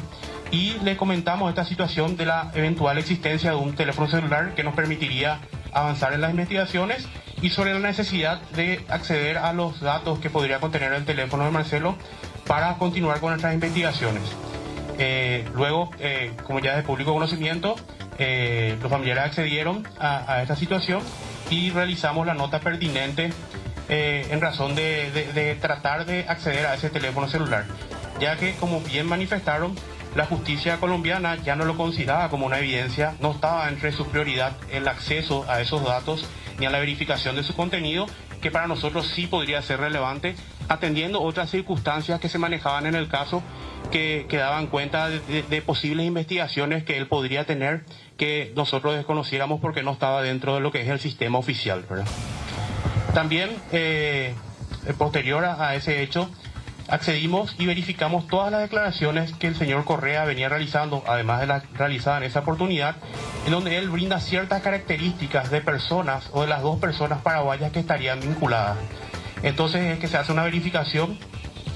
y le comentamos esta situación de la eventual existencia de un teléfono celular que nos permitiría avanzar en las investigaciones, y sobre la necesidad de acceder a los datos que podría contener el teléfono de Marcelo para continuar con nuestras investigaciones. Luego, como ya es de público conocimiento, los familiares accedieron a esta situación y realizamos la nota pertinente en razón de tratar de acceder a ese teléfono celular, ya que, como bien manifestaron, la justicia colombiana ya no lo consideraba como una evidencia, no estaba entre su prioridad el acceso a esos datos ni a la verificación de su contenido, que para nosotros sí podría ser relevante, atendiendo otras circunstancias que se manejaban en el caso, que daban cuenta de posibles investigaciones que él podría tener, que nosotros desconociéramos porque no estaba dentro de lo que es el sistema oficial, ¿verdad? También, posterior a ese hecho, accedimos y verificamos todas las declaraciones que el señor Correa venía realizando, además de las realizadas en esa oportunidad, en donde él brinda ciertas características de personas o de las 2 personas paraguayas que estarían vinculadas. Entonces es que se hace una verificación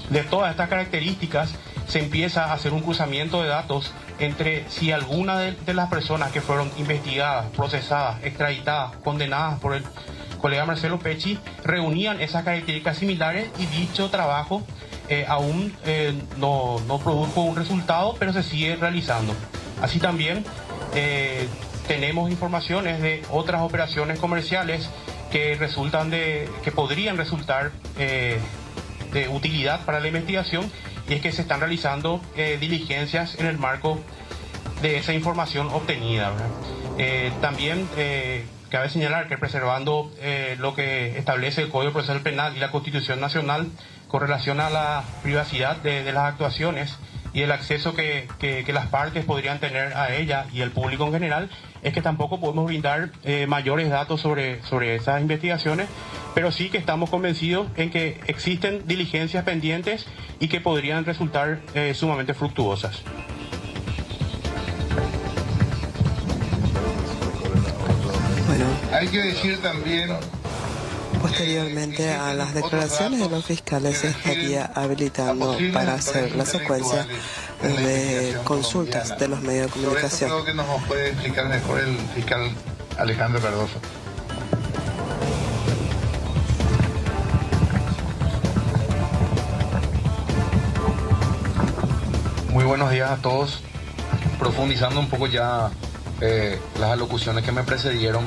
de todas estas características, se empieza a hacer un cruzamiento de datos entre si alguna de las personas que fueron investigadas, procesadas, extraditadas, condenadas por el colega Marcelo Pecci reunían esas características similares, y dicho trabajo aún no produjo un resultado, pero se sigue realizando. Así también tenemos informaciones de otras operaciones comerciales que podrían resultar de utilidad para la investigación, y es que se están realizando diligencias en el marco de esa información obtenida, ¿verdad? También cabe señalar que preservando lo que establece el Código Procesal Penal y la Constitución Nacional con relación a la privacidad de las actuaciones y el acceso que las partes podrían tener a ella y el público en general, es que tampoco podemos brindar mayores datos sobre esas investigaciones, pero sí que estamos convencidos en que existen diligencias pendientes y que podrían resultar sumamente fructuosas. Bueno, Hay que decir también, posteriormente a las declaraciones de los fiscales se estaría habilitando para hacer la secuencia de consultas de los medios de comunicación. Creo que nos puede explicar mejor el fiscal Alejandro Cardoso. Muy buenos días a todos. Profundizando un poco ya las alocuciones que me precedieron,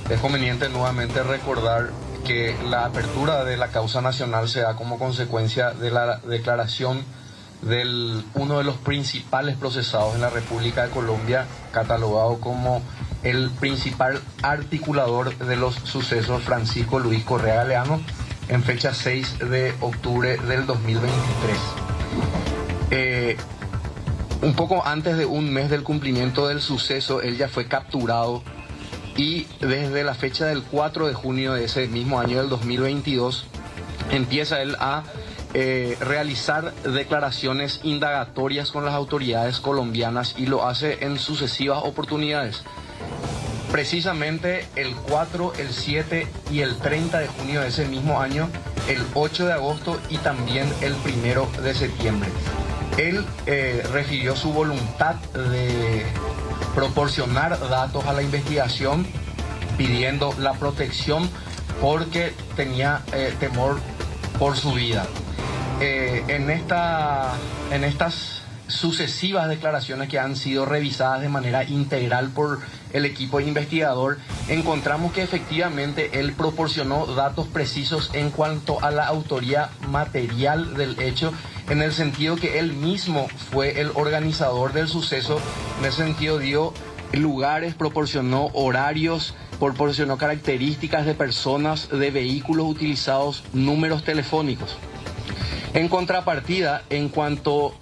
es conveniente nuevamente recordar que la apertura de la causa nacional se da como consecuencia de la declaración de uno de los principales procesados en la República de Colombia, catalogado como el principal articulador de los sucesos, Francisco Luis Correa Galeano, en fecha 6 de octubre del 2023. Un poco antes de un mes del cumplimiento del suceso, él ya fue capturado, y desde la fecha del 4 de junio de ese mismo año del 2022 empieza él a realizar declaraciones indagatorias con las autoridades colombianas, y lo hace en sucesivas oportunidades. Precisamente el 4, el 7 y el 30 de junio de ese mismo año, el 8 de agosto y también el 1 de septiembre. Él refirió su voluntad de proporcionar datos a la investigación, pidiendo la protección porque tenía temor por su vida. En estas sucesivas declaraciones que han sido revisadas de manera integral por el equipo investigador, encontramos que efectivamente él proporcionó datos precisos en cuanto a la autoría material del hecho, en el sentido que él mismo fue el organizador del suceso. En ese sentido dio lugares, proporcionó horarios, proporcionó características de personas, de vehículos utilizados, números telefónicos. En contrapartida, en cuanto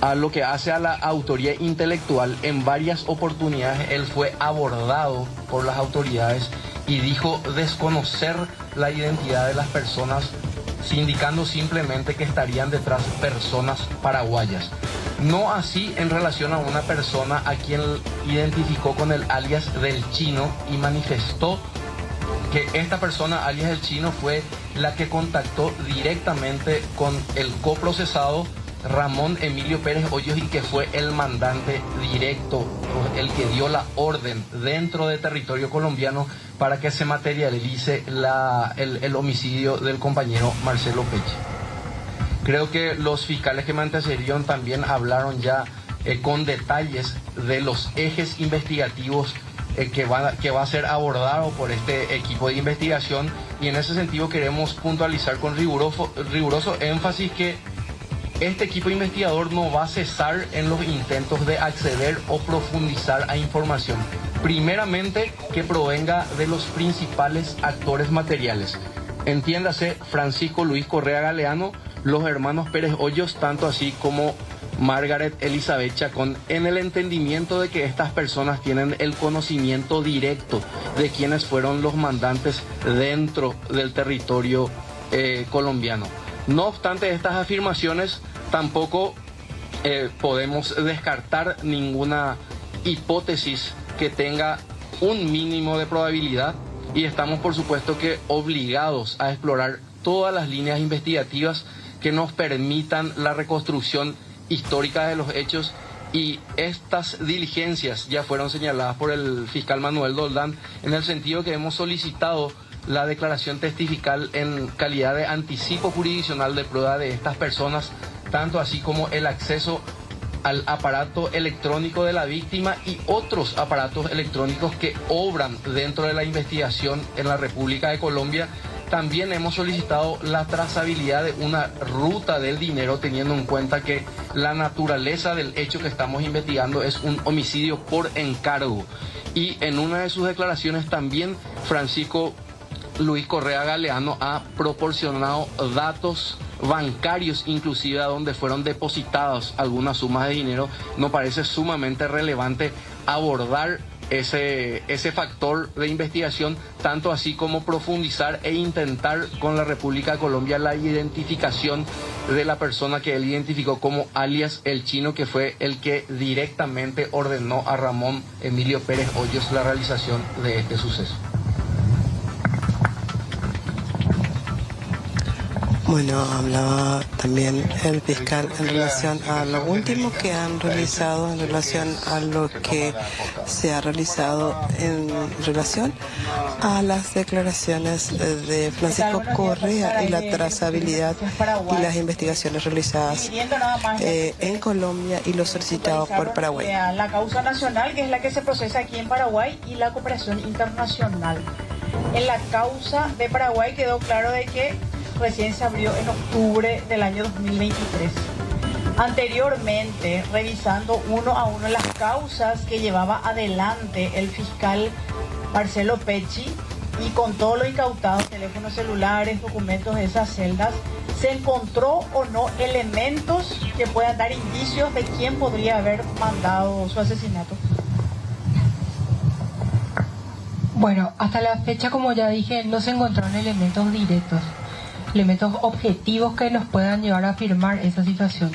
a lo que hace a la autoría intelectual, en varias oportunidades él fue abordado por las autoridades y dijo desconocer la identidad de las personas, indicando simplemente que estarían detrás personas paraguayas. No así en relación a una persona a quien identificó con el alias del Chino, y manifestó que esta persona, alias del Chino, fue la que contactó directamente con el coprocesado Ramón Emilio Pérez Hoyos, y que fue el mandante directo, el que dio la orden dentro de territorio colombiano para que se materialice el homicidio del compañero Marcelo Pecci. Creo que los fiscales que me antecedieron también hablaron ya con detalles de los ejes investigativos que va a ser abordado por este equipo de investigación, y en ese sentido queremos puntualizar con riguroso énfasis que este equipo investigador no va a cesar en los intentos de acceder o profundizar a información, primeramente que provenga de los principales actores materiales. Entiéndase Francisco Luis Correa Galeano, los hermanos Pérez Hoyos, tanto así como Margaret Elizabeth Chacón, en el entendimiento de que estas personas tienen el conocimiento directo de quienes fueron los mandantes dentro del territorio colombiano. No obstante estas afirmaciones, tampoco podemos descartar ninguna hipótesis que tenga un mínimo de probabilidad, y estamos por supuesto que obligados a explorar todas las líneas investigativas que nos permitan la reconstrucción histórica de los hechos Y estas diligencias ya fueron señaladas por el fiscal Manuel Doldán en el sentido que hemos solicitado la declaración testifical en calidad de anticipo jurisdiccional de prueba de estas personas, tanto así como el acceso al aparato electrónico de la víctima y otros aparatos electrónicos que obran dentro de la investigación en la República de Colombia. También hemos solicitado la trazabilidad de una ruta del dinero, teniendo en cuenta que la naturaleza del hecho que estamos investigando es un homicidio por encargo. Y en una de sus declaraciones también Francisco Luis Correa Galeano ha proporcionado datos bancarios, inclusive a donde fueron depositadas algunas sumas de dinero. Nos parece sumamente relevante abordar ese factor de investigación, tanto así como profundizar e intentar con la República de Colombia la identificación de la persona que él identificó como alias El Chino, que fue el que directamente ordenó a Ramón Emilio Pérez Hoyos la realización de este suceso. Bueno, hablaba también el fiscal en relación a lo último que han realizado, en relación a lo que se ha realizado en relación a las declaraciones de Francisco Correa y la trazabilidad y las investigaciones realizadas en Colombia y lo solicitado por Paraguay. La causa nacional, que es la que se procesa aquí en Paraguay, y la cooperación internacional. En la causa de Paraguay quedó claro de que recién se abrió en octubre del año 2023. Anteriormente, revisando uno a uno las causas que llevaba adelante el fiscal Marcelo Pecci, y con todo lo incautado, teléfonos celulares, documentos de esas celdas, ¿se encontró o no elementos que puedan dar indicios de quién podría haber mandado su asesinato? Bueno, hasta la fecha, como ya dije, no se encontraron elementos directos, elementos objetivos que nos puedan llevar a afirmar esa situación.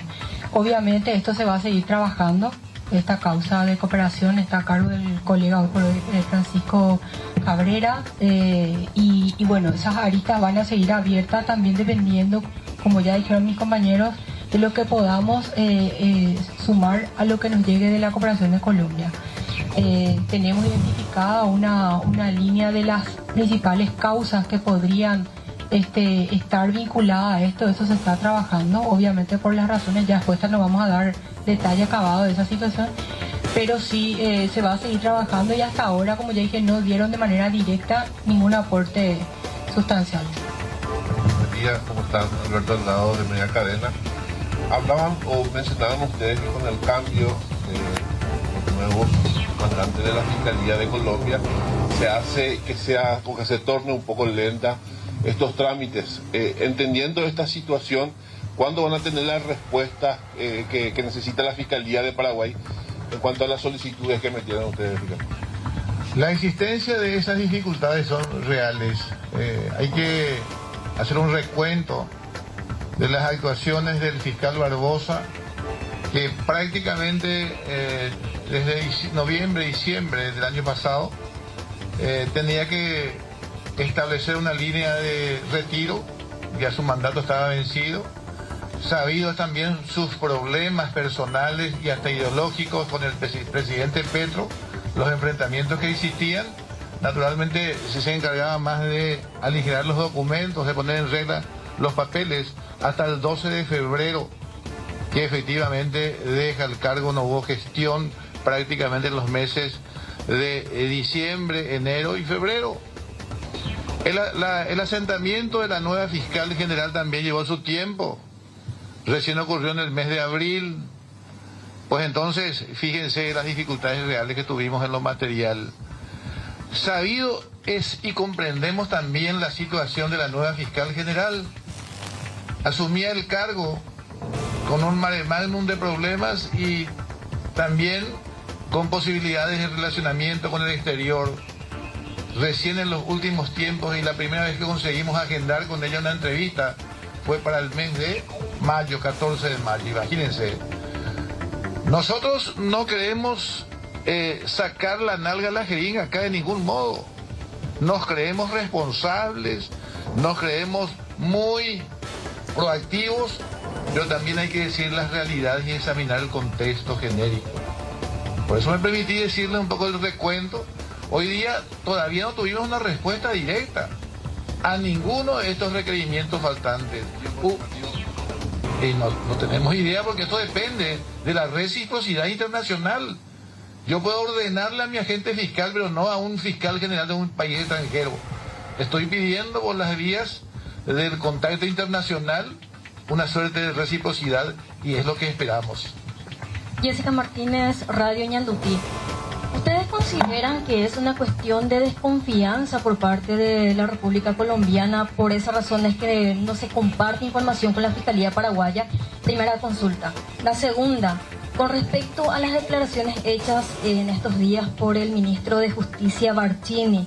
Obviamente esto se va a seguir trabajando. Esta causa de cooperación está a cargo del colega Francisco Cabrera, y bueno, esas aristas van a seguir abiertas también dependiendo, como ya dijeron mis compañeros, de lo que podamos sumar a lo que nos llegue de la cooperación de Colombia. Tenemos identificada una línea de las principales causas que podrían estar vinculada a esto. Eso se está trabajando, obviamente por las razones ya expuestas no vamos a dar detalle acabado de esa situación, pero sí se va a seguir trabajando, y hasta ahora, como ya dije, no dieron de manera directa ningún aporte sustancial. Buen día, ¿cómo están? Alberto Aldado de Media Cadena. Hablaban o mencionaban ustedes que con el cambio de nuevos comandantes de la Fiscalía de Colombia se hace que se torne un poco lenta estos trámites. Entendiendo esta situación, ¿cuándo van a tener la respuesta que necesita la Fiscalía de Paraguay en cuanto a las solicitudes que metieron ustedes? La existencia de esas dificultades son reales. Hay que hacer un recuento de las actuaciones del fiscal Barbosa, que prácticamente desde noviembre, diciembre del año pasado tenía que establecer una línea de retiro, ya su mandato estaba vencido, sabidos también sus problemas personales y hasta ideológicos con el presidente Petro, los enfrentamientos que existían. Naturalmente se encargaba más de aligerar los documentos, de poner en regla los papeles, hasta el 12 de febrero, que efectivamente deja el cargo. No hubo gestión prácticamente en los meses de diciembre, enero y febrero. El asentamiento de la nueva fiscal general también llevó su tiempo. Recién ocurrió en el mes de abril. Pues entonces, fíjense las dificultades reales que tuvimos en lo material. Sabido es y comprendemos también la situación de la nueva fiscal general. Asumía el cargo con un mare magnum de problemas y también con posibilidades de relacionamiento con el exterior. Recién en los últimos tiempos, y la primera vez que conseguimos agendar con ella una entrevista fue para el mes de mayo, 14 de mayo, imagínense. Nosotros no queremos sacar la nalga a la jeringa acá de ningún modo. Nos creemos responsables, nos creemos muy proactivos pero también hay que decir las realidades y examinar el contexto genérico. Por eso me permití decirle un poco el recuento. Hoy día todavía no tuvimos una respuesta directa a ninguno de estos requerimientos faltantes. Y no tenemos idea porque esto depende de la reciprocidad internacional. Yo puedo ordenarle a mi agente fiscal, pero no a un fiscal general de un país extranjero. Estoy pidiendo por las vías del contacto internacional una suerte de reciprocidad y es lo que esperamos. Jessica Martínez, Radio Ñandutí. ¿Ustedes consideran que es una cuestión de desconfianza por parte de la República Colombiana? Por esa razón es que no se comparte información con la Fiscalía Paraguaya. Primera consulta. La segunda, con respecto a las declaraciones hechas en estos días por el ministro de Justicia Barcini.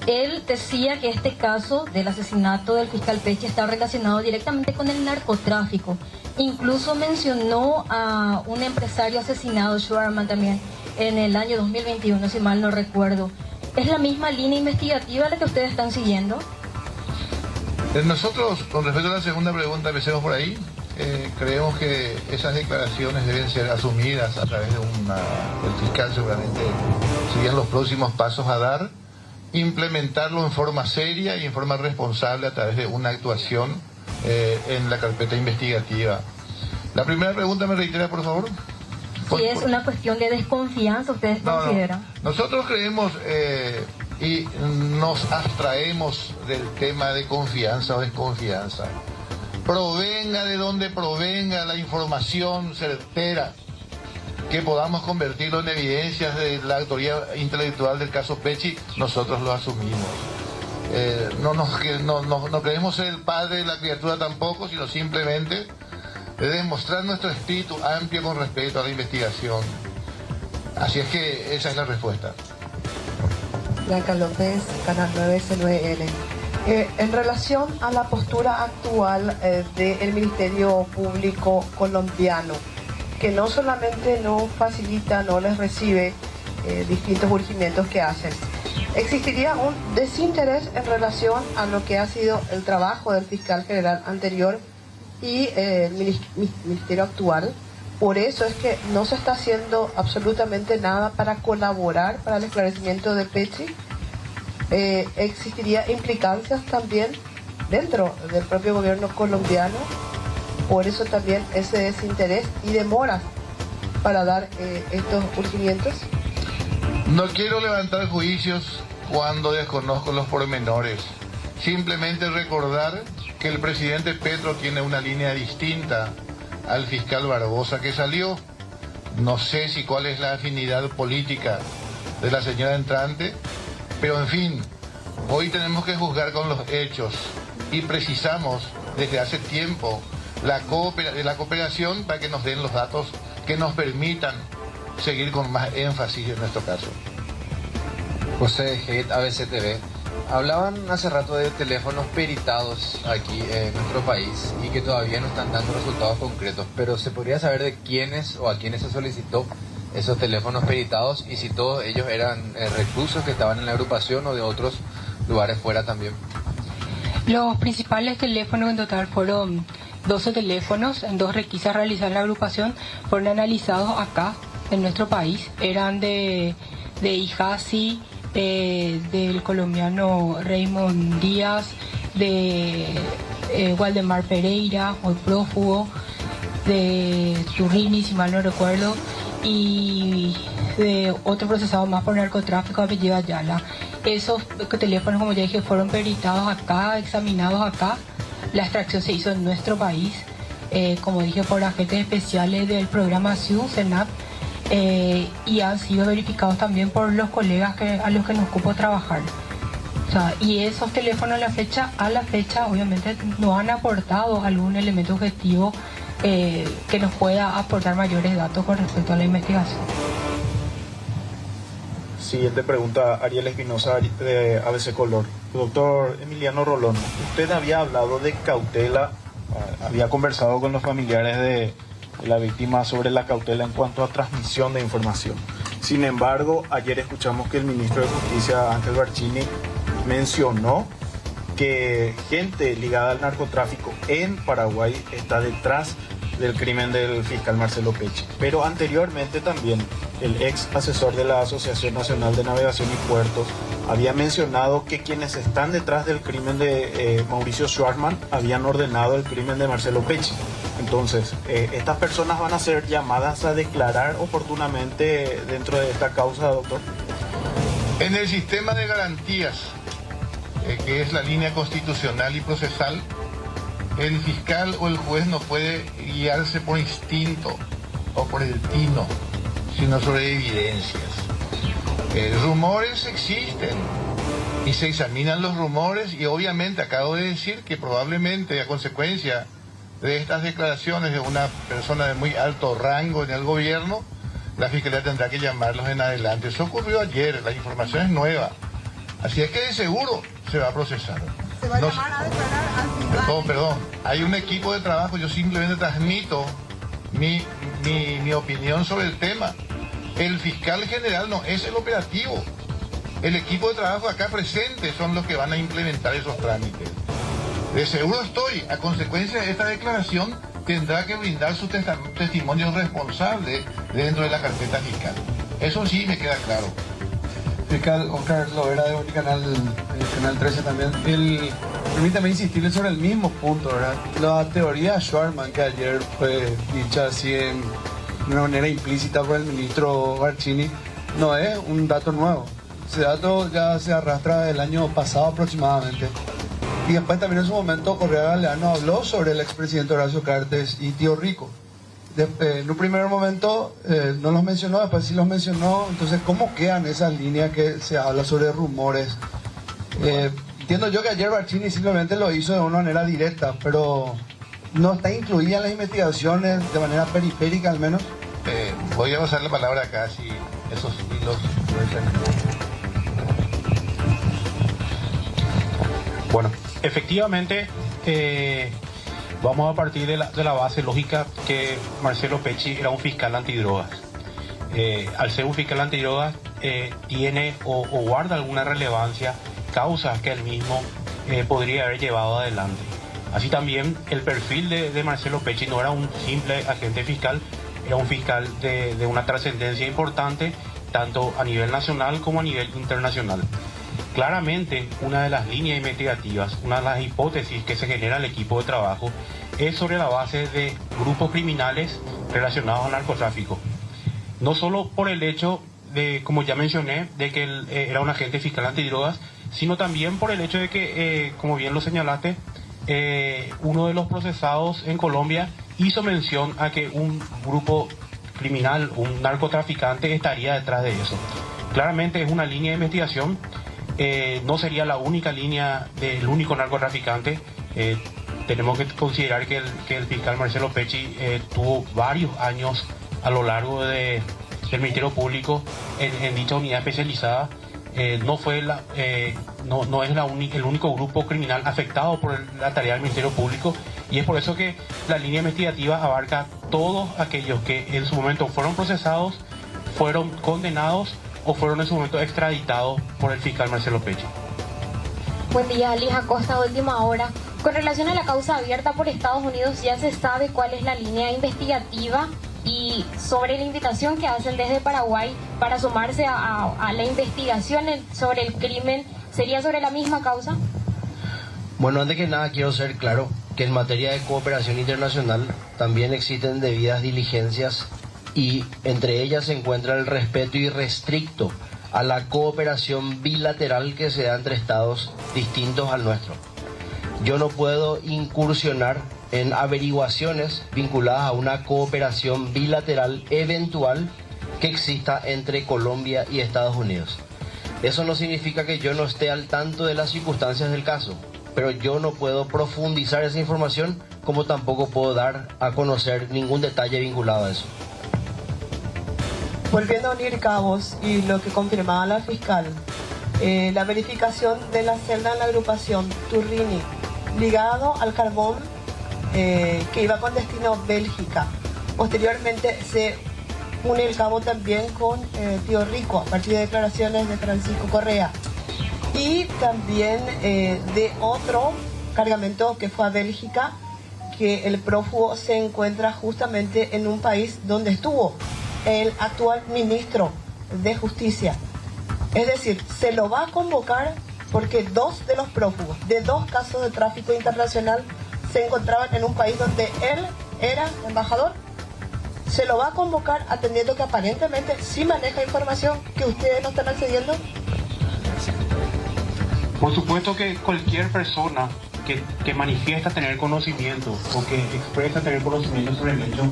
Él decía que este caso del asesinato del fiscal Pecci está relacionado directamente con el narcotráfico. Incluso mencionó a un empresario asesinado, Schwarman también, en el año 2021, si mal no recuerdo. ¿Es la misma línea investigativa la que ustedes están siguiendo? Nosotros, con respecto a la segunda pregunta, empecemos por ahí. Creemos que esas declaraciones deben ser asumidas a través de el fiscal, seguramente serían los próximos pasos a dar, implementarlo en forma seria y en forma responsable a través de una actuación en la carpeta investigativa. La primera pregunta, ¿me reitera, por favor? Si es una cuestión de desconfianza, ¿ustedes consideran? No. Nosotros creemos y nos abstraemos del tema de confianza o desconfianza. Provenga de donde provenga la información certera, que podamos convertirlo en evidencias de la autoría intelectual del caso Pecci, nosotros lo asumimos. No creemos ser el padre de la criatura tampoco, sino simplemente de demostrar nuestro espíritu amplio con respecto a la investigación. Así es que esa es la respuesta. Blanca López, Canal 9 C9N. En relación a la postura actual del Ministerio Público colombiano, que no solamente no facilita, no les recibe distintos urgimientos que hacen, existiría un desinterés en relación a lo que ha sido el trabajo del fiscal general anterior y el ministerio actual. Por eso es que no se está haciendo absolutamente nada para colaborar para el esclarecimiento de Pecci. Existiría implicancias también dentro del propio gobierno colombiano. Por eso también ese desinterés y demoras para dar estos urgimientos. No quiero levantar juicios cuando desconozco los pormenores. Simplemente recordar que el presidente Petro tiene una línea distinta al fiscal Barbosa que salió. No sé si cuál es la afinidad política de la señora entrante, pero en fin, hoy tenemos que juzgar con los hechos y precisamos desde hace tiempo la cooperación para que nos den los datos que nos permitan seguir con más énfasis en nuestro caso. José Hed, ABC TV. Hablaban hace rato de teléfonos peritados aquí en nuestro país y que todavía no están dando resultados concretos, pero ¿se podría saber de quiénes o a quiénes se solicitó esos teléfonos peritados y si todos ellos eran reclusos que estaban en la agrupación o de otros lugares fuera también? Los principales teléfonos en total fueron 12 teléfonos, en 2 requisas realizadas en la agrupación, fueron analizados acá en nuestro país. Eran de Ijasi, del colombiano Raymond Díaz, de Waldemar Pereira, hoy prófugo, de Turrini, si mal no recuerdo, y de otro procesado más por narcotráfico, apellido Ayala. Esos teléfonos, como ya dije, fueron peritados acá, examinados acá. La extracción se hizo en nuestro país, como dije, por agentes especiales del programa SIU, CENAP, y han sido verificados también por los colegas a los que nos cupo trabajar. O sea, y esos teléfonos a la fecha obviamente no han aportado algún elemento objetivo que nos pueda aportar mayores datos con respecto a la investigación. Siguiente pregunta, Ariel Espinosa de ABC Color. Doctor Emiliano Rolón, usted había hablado de cautela, había conversado con los familiares de la víctima sobre la cautela en cuanto a transmisión de información. Sin embargo, ayer escuchamos que el ministro de Justicia, Ángel Barcini, mencionó que gente ligada al narcotráfico en Paraguay está detrás del crimen del fiscal Marcelo Pecci. Pero anteriormente también el ex asesor de la Asociación Nacional de Navegación y Puertos había mencionado que quienes están detrás del crimen de Mauricio Schwartzman habían ordenado el crimen de Marcelo Pecci. Entonces, ¿estas personas van a ser llamadas a declarar oportunamente dentro de esta causa, doctor? En el sistema de garantías, que es la línea constitucional y procesal, el fiscal o el juez no puede guiarse por instinto o por el tino, sino sobre evidencias. Rumores existen y se examinan los rumores, y obviamente acabo de decir que probablemente a consecuencia de estas declaraciones de una persona de muy alto rango en el gobierno, la Fiscalía tendrá que llamarlos en adelante. Eso ocurrió ayer, la información es nueva, así es que de seguro se va a procesar. ¿Se va a llamar a declarar al fiscal? Perdón, hay un equipo de trabajo, yo simplemente transmito mi opinión sobre el tema. El fiscal general no es el operativo. El equipo de trabajo acá presente son los que van a implementar esos trámites. De seguro a consecuencia de esta declaración, tendrá que brindar su testimonio responsable dentro de la carpeta fiscal. Eso sí me queda claro. Fiscal Oscar Lovera de Canal 13 también. Permítame insistirle sobre el mismo punto, ¿verdad? La teoría Schwartzman, que ayer fue dicha así de una manera implícita por el ministro Barcini, no es un dato nuevo. Ese dato ya se arrastra del año pasado aproximadamente. Y después también en su momento Correa Galeano habló sobre el expresidente Horacio Cartes y Tío Rico. En un primer momento no los mencionó, después sí los mencionó. Entonces, ¿cómo quedan esas líneas que se habla sobre rumores? Entiendo yo que ayer Barcini simplemente lo hizo de una manera directa, pero no está incluida en las investigaciones de manera periférica al menos. Voy a pasar la palabra acá, si esos hilos. Bueno, efectivamente, vamos a partir de la base lógica que Marcelo Pecci era un fiscal antidrogas. Al ser un fiscal antidrogas, tiene o guarda alguna relevancia causas que él mismo podría haber llevado adelante. Así también el perfil de Marcelo Pecci no era un simple agente fiscal, era un fiscal de una trascendencia importante, tanto a nivel nacional como a nivel internacional. Claramente, una de las líneas investigativas, una de las hipótesis que se genera el equipo de trabajo es sobre la base de grupos criminales relacionados al narcotráfico. No solo por el hecho de, como ya mencioné, de que él era un agente fiscal antidrogas, sino también por el hecho de que, como bien lo señalaste, uno de los procesados en Colombia hizo mención a que un grupo criminal, un narcotraficante, estaría detrás de eso. Claramente es una línea de investigación. No sería la única línea del único narcotraficante. Tenemos que considerar que el fiscal Marcelo Pecci tuvo varios años a lo largo del Ministerio Público en dicha unidad especializada. No es el único grupo criminal afectado por la tarea del Ministerio Público, y es por eso que la línea investigativa abarca todos aquellos que en su momento fueron procesados, fueron condenados o fueron en su momento extraditados por el fiscal Marcelo Pecci. Buen día, Liz Acosta, última hora. Con relación a la causa abierta por Estados Unidos, ya se sabe cuál es la línea investigativa, y sobre la invitación que hacen desde Paraguay para sumarse a la investigación sobre el crimen, ¿sería sobre la misma causa? Bueno, antes que nada quiero ser claro que en materia de cooperación internacional también existen debidas diligencias, y entre ellas se encuentra el respeto irrestricto a la cooperación bilateral que se da entre estados distintos al nuestro. Yo no puedo incursionar en averiguaciones vinculadas a una cooperación bilateral eventual que exista entre Colombia y Estados Unidos. Eso no significa que yo no esté al tanto de las circunstancias del caso, pero yo no puedo profundizar esa información, como tampoco puedo dar a conocer ningún detalle vinculado a eso. Volviendo a unir cabos y lo que confirmaba la fiscal, la verificación de la celda en la agrupación Turrini, ligado al carbón que iba con destino Bélgica. Posteriormente se une el cabo también con Tío Rico, a partir de declaraciones de Francisco Correa. y también de otro cargamento que fue a Bélgica, que el prófugo se encuentra justamente en un país donde estuvo el actual ministro de Justicia. Es decir, se lo va a convocar porque 2 de los prófugos de 2 casos de tráfico internacional se encontraban en un país donde él era embajador. Se lo va a convocar atendiendo que aparentemente sí maneja información que ustedes no están accediendo. Por supuesto que cualquier persona que manifiesta tener conocimiento o que expresa tener conocimiento sobre el hecho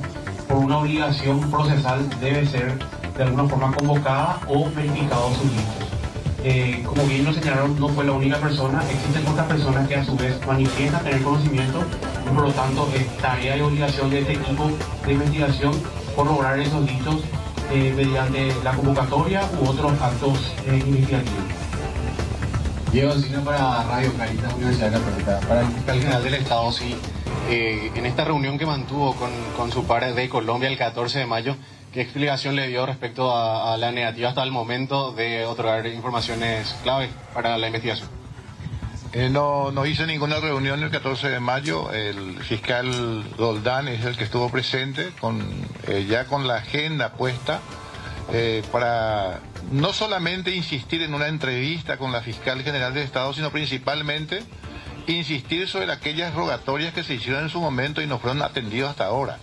por una obligación procesal debe ser de alguna forma convocada o verificado sus dichos. Como bien lo señalaron, no fue la única persona, existen otras personas que a su vez manifiestan tener conocimiento y por lo tanto es tarea y obligación de este equipo de investigación corroborar esos dichos mediante la convocatoria u otros actos investigativos. Diego Encina para Radio Caritas, Universidad Católica. Para el fiscal general del Estado, sí, en esta reunión que mantuvo con su par de Colombia el 14 de mayo, ¿qué explicación le dio respecto a la negativa hasta el momento de otorgar informaciones clave para la investigación? No hizo ninguna reunión el 14 de mayo. El fiscal Roldán es el que estuvo presente ya con la agenda puesta para no solamente insistir en una entrevista con la fiscal general del Estado, sino principalmente insistir sobre aquellas rogatorias que se hicieron en su momento y no fueron atendidas hasta ahora.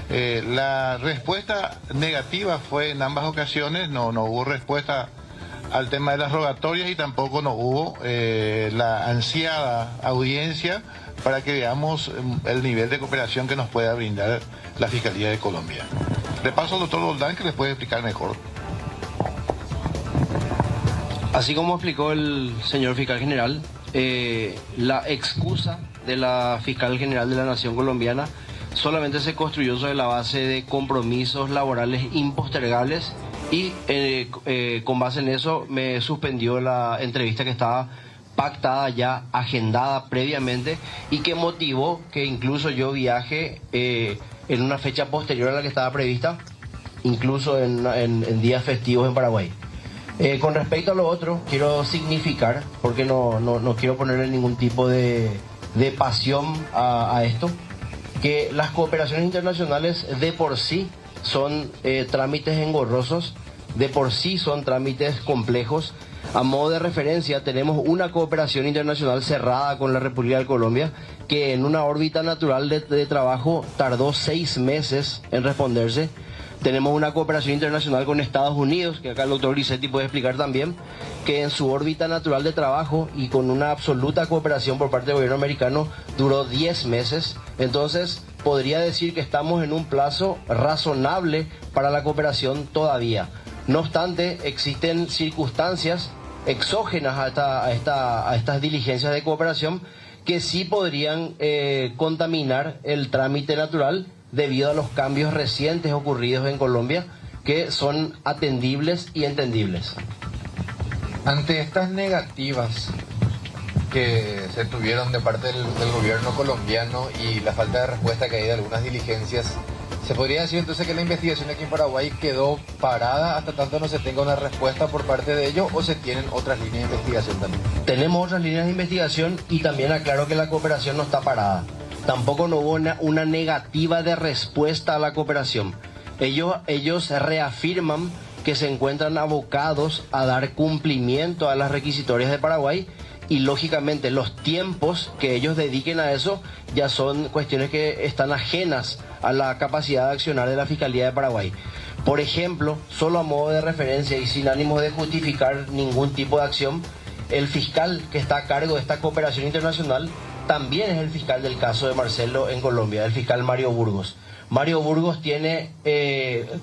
La respuesta negativa fue en ambas ocasiones, no hubo respuesta al tema de las rogatorias y tampoco no hubo la ansiada audiencia para que veamos el nivel de cooperación que nos pueda brindar la Fiscalía de Colombia. Le paso al doctor Roldán que les puede explicar mejor. Así como explicó el señor fiscal general, la excusa de la fiscal general de la Nación colombiana solamente se construyó sobre la base de compromisos laborales impostergables y con base en eso me suspendió la entrevista que estaba pactada ya, agendada previamente y que motivó que incluso yo viaje en una fecha posterior a la que estaba prevista, incluso en días festivos en Paraguay. Con respecto a lo otro, quiero significar, porque no quiero ponerle ningún tipo de pasión a esto, que las cooperaciones internacionales de por sí son trámites engorrosos, de por sí son trámites complejos. A modo de referencia, tenemos una cooperación internacional cerrada con la República de Colombia que en una órbita natural de trabajo tardó 6 meses en responderse. Tenemos una cooperación internacional con Estados Unidos, que acá el doctor Grisetti puede explicar también, que en su órbita natural de trabajo y con una absoluta cooperación por parte del gobierno americano duró 10 meses. Entonces, podría decir que estamos en un plazo razonable para la cooperación todavía. No obstante, existen circunstancias exógenas a estas diligencias de cooperación que sí podrían contaminar el trámite natural debido a los cambios recientes ocurridos en Colombia, que son atendibles y entendibles. Ante estas negativas que se tuvieron de parte del gobierno colombiano y la falta de respuesta que hay de algunas diligencias, ¿se podría decir entonces que la investigación aquí en Paraguay quedó parada hasta tanto no se tenga una respuesta por parte de ellos, o se tienen otras líneas de investigación también? Tenemos otras líneas de investigación y también aclaro que la cooperación no está parada. Tampoco no hubo una negativa de respuesta a la cooperación. Ellos reafirman que se encuentran abocados a dar cumplimiento a las requisitorias de Paraguay y lógicamente los tiempos que ellos dediquen a eso ya son cuestiones que están ajenas a la capacidad de accionar de la Fiscalía de Paraguay. Por ejemplo, solo a modo de referencia y sin ánimo de justificar ningún tipo de acción, el fiscal que está a cargo de esta cooperación internacional también es el fiscal del caso de Marcelo en Colombia, el fiscal Mario Burgos. Mario Burgos tiene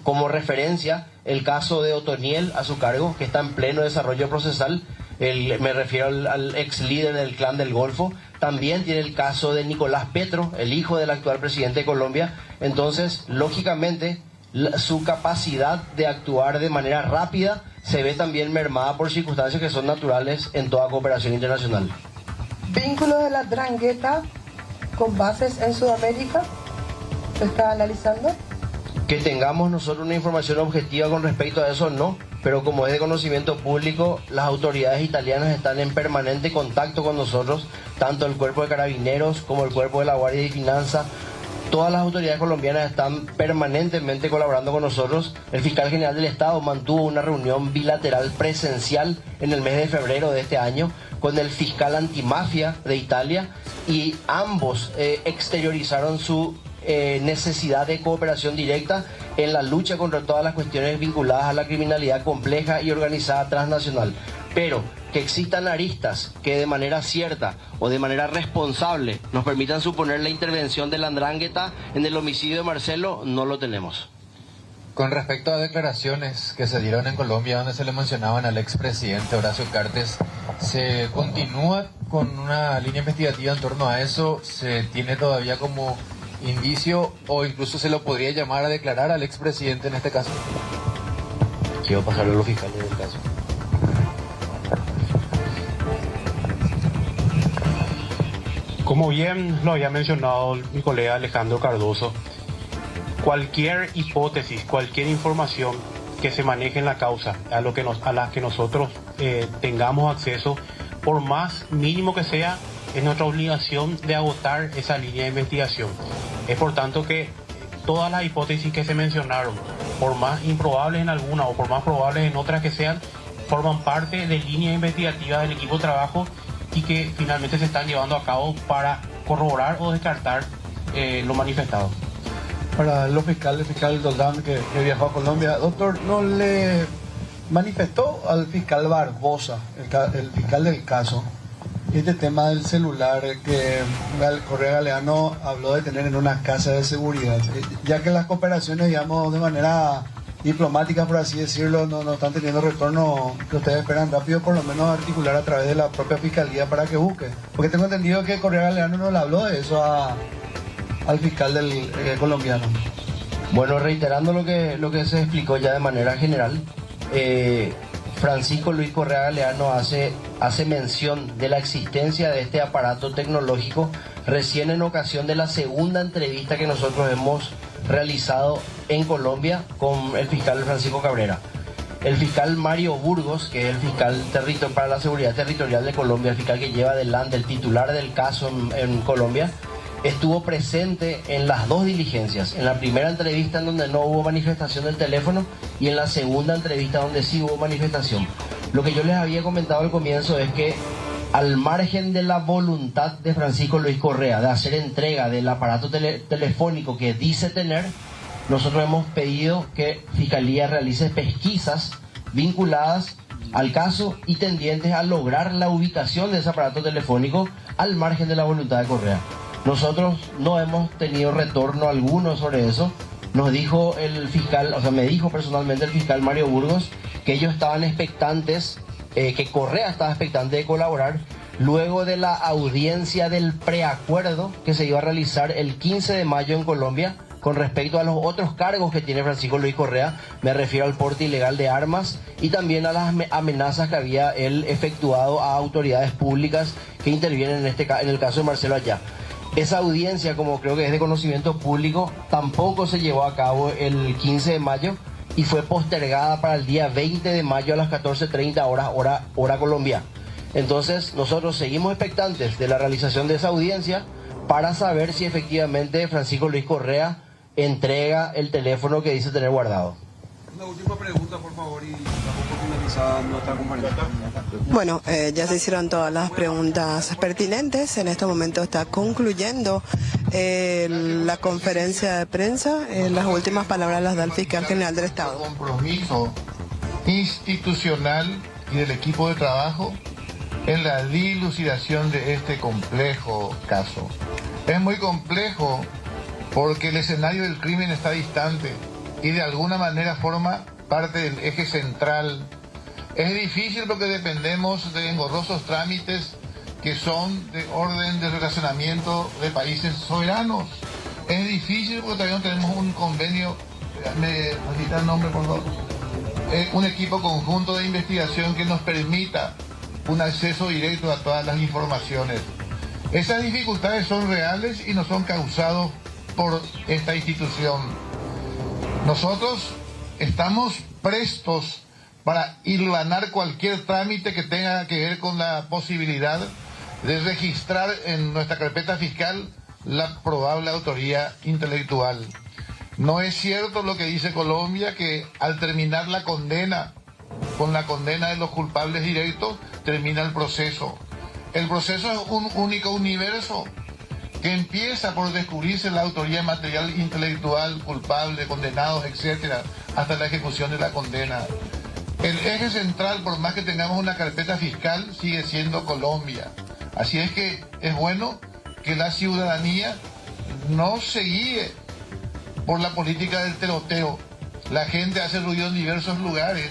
como referencia el caso de Otoniel a su cargo, que está en pleno desarrollo procesal. Me refiero al ex líder del Clan del Golfo. También tiene el caso de Nicolás Petro, el hijo del actual presidente de Colombia. Entonces, lógicamente, su capacidad de actuar de manera rápida se ve también mermada por circunstancias que son naturales en toda cooperación internacional. ¿Vínculo de la Drangheta con bases en Sudamérica? ¿Se está analizando? Que tengamos nosotros una información objetiva con respecto a eso, no. pero como es de conocimiento público, las autoridades italianas están en permanente contacto con nosotros, tanto el Cuerpo de Carabineros como el Cuerpo de la Guardia de Finanza. Todas las autoridades colombianas están permanentemente colaborando con nosotros. El fiscal general del Estado mantuvo una reunión bilateral presencial en el mes de febrero de este año con el fiscal antimafia de Italia y ambos exteriorizaron su necesidad de cooperación directa en la lucha contra todas las cuestiones vinculadas a la criminalidad compleja y organizada transnacional. Pero que existan aristas que de manera cierta o de manera responsable nos permitan suponer la intervención de la Ndrangheta en el homicidio de Marcelo, no lo tenemos. Con respecto a declaraciones que se dieron en Colombia donde se le mencionaban al expresidente Horacio Cartes, ¿se continúa con una línea investigativa en torno a eso? ¿Se tiene todavía como indicio o incluso se lo podría llamar a declarar al expresidente en este caso? Quiero pasarle a los fiscales del caso. Como bien lo había mencionado mi colega Alejandro Cardoso, cualquier hipótesis, cualquier información que se maneje en la causa, a la que nosotros tengamos acceso, por más mínimo que sea, es nuestra obligación de agotar esa línea de investigación. Es por tanto que todas las hipótesis que se mencionaron, por más improbables en algunas o por más probables en otras que sean, forman parte de líneas investigativas del equipo de trabajo y que finalmente se están llevando a cabo para corroborar o descartar lo manifestado. Para los fiscales, el fiscal Doldán que viajó a Colombia, doctor, ¿no le manifestó al fiscal Barbosa, el fiscal del caso, este tema del celular que Correa Galeano habló de tener en una casa de seguridad? Ya que las cooperaciones, digamos, de manera diplomática, por así decirlo, no están teniendo retorno que ustedes esperan rápido, por lo menos articular a través de la propia fiscalía para que busque. Porque tengo entendido que Correa Galeano no le habló de eso al fiscal del colombiano. Bueno, reiterando lo que se explicó ya de manera general, Francisco Luis Correa Galeano hace mención de la existencia de este aparato tecnológico recién en ocasión de la segunda entrevista que nosotros hemos realizado en Colombia con el fiscal Francisco Cabrera. El fiscal Mario Burgos, que es el fiscal para la seguridad territorial de Colombia, el fiscal que lleva adelante el titular del caso en Colombia, estuvo presente en las dos diligencias, en la primera entrevista en donde no hubo manifestación del teléfono y en la segunda entrevista donde sí hubo manifestación. Lo que yo les había comentado al comienzo es que al margen de la voluntad de Francisco Luis Correa de hacer entrega del aparato telefónico que dice tener, nosotros hemos pedido que Fiscalía realice pesquisas vinculadas al caso y tendientes a lograr la ubicación de ese aparato telefónico al margen de la voluntad de Correa. Nosotros no hemos tenido retorno alguno sobre eso. Nos dijo el fiscal, me dijo personalmente el fiscal Mario Burgos que ellos estaban expectantes, que Correa estaba expectante de colaborar luego de la audiencia del preacuerdo que se iba a realizar el 15 de mayo en Colombia con respecto a los otros cargos que tiene Francisco Luis Correa. Me refiero al porte ilegal de armas y también a las amenazas que había él efectuado a autoridades públicas que intervienen en el caso de Marcelo Ayá. Esa audiencia, como creo que es de conocimiento público, tampoco se llevó a cabo el 15 de mayo y fue postergada para el día 20 de mayo a las 14:30 hora Colombia. Entonces, nosotros seguimos expectantes de la realización de esa audiencia para saber si efectivamente Francisco Luis Correa entrega el teléfono que dice tener guardado. Una última pregunta, por favor, y damos por finalizada nuestra conversación. Bueno, ya se hicieron todas las preguntas pertinentes. En este momento está concluyendo la conferencia de prensa. Las últimas palabras las da el fiscal general del Estado. Compromiso institucional y del equipo de trabajo en la dilucidación de este complejo caso. Es muy complejo porque el escenario del crimen está distante y de alguna manera forma parte del eje central. Es difícil porque dependemos de engorrosos trámites que son de orden de relacionamiento de países soberanos. Es difícil porque todavía no tenemos un convenio, me necesita el nombre por favor, un equipo conjunto de investigación que nos permita un acceso directo a todas las informaciones. Esas dificultades son reales y no son causadas por esta institución. Nosotros estamos prestos para hilvanar cualquier trámite que tenga que ver con la posibilidad de registrar en nuestra carpeta fiscal la probable autoría intelectual. No es cierto lo que dice Colombia, que al terminar la condena, con la condena de los culpables directos, termina el proceso. El proceso es un único universo que empieza por descubrirse la autoría material intelectual, culpable, condenados, etcétera, hasta la ejecución de la condena. El eje central, por más que tengamos una carpeta fiscal, sigue siendo Colombia. Así es que es bueno que la ciudadanía no se guíe por la política del tiroteo. La gente hace ruido en diversos lugares,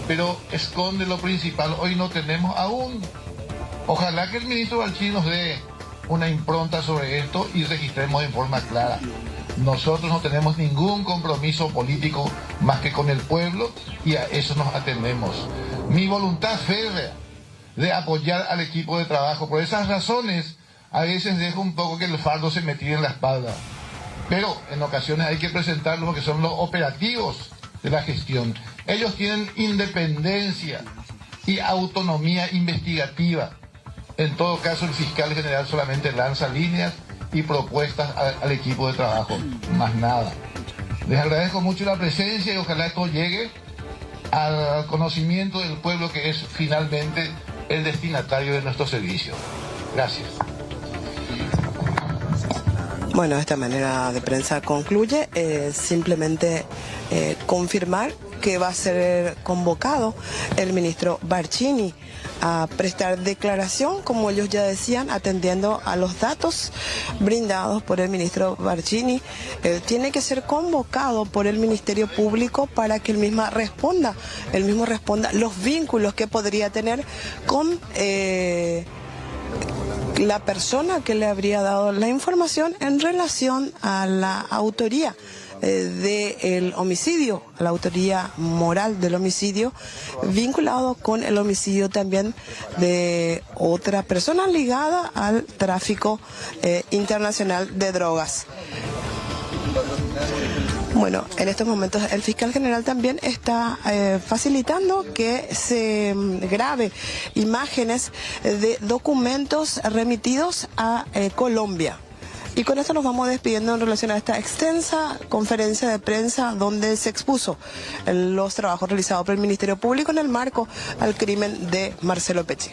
pero esconde lo principal. Hoy no tenemos aún. Ojalá que el ministro Barcini nos dé una impronta sobre esto y registremos en forma clara. Nosotros no tenemos ningún compromiso político más que con el pueblo y a eso nos atendemos. Mi voluntad férrea de apoyar al equipo de trabajo. Por esas razones, a veces dejo un poco que el fardo se me tire en la espalda. Pero en ocasiones hay que presentar lo que son los operativos de la gestión. Ellos tienen independencia y autonomía investigativa. En todo caso, el fiscal general solamente lanza líneas y propuestas al equipo de trabajo, más nada. Les agradezco mucho la presencia y ojalá esto llegue al conocimiento del pueblo, que es finalmente el destinatario de nuestro servicio. Gracias. Bueno, esta manera de prensa concluye. Simplemente confirmar que va a ser convocado el ministro Barcini a prestar declaración, como ellos ya decían, atendiendo a los datos brindados por el ministro Barcini. Tiene que ser convocado por el Ministerio Público para que él mismo responda los vínculos que podría tener con la persona que le habría dado la información en relación a la autoría del homicidio, la autoría moral del homicidio, vinculado con el homicidio también de otra persona ligada al tráfico internacional de drogas. Bueno, en estos momentos el fiscal general también está facilitando que se grabe imágenes de documentos remitidos a Colombia. Y con esto nos vamos despidiendo en relación a esta extensa conferencia de prensa donde se expuso los trabajos realizados por el Ministerio Público en el marco al crimen de Marcelo Pecci.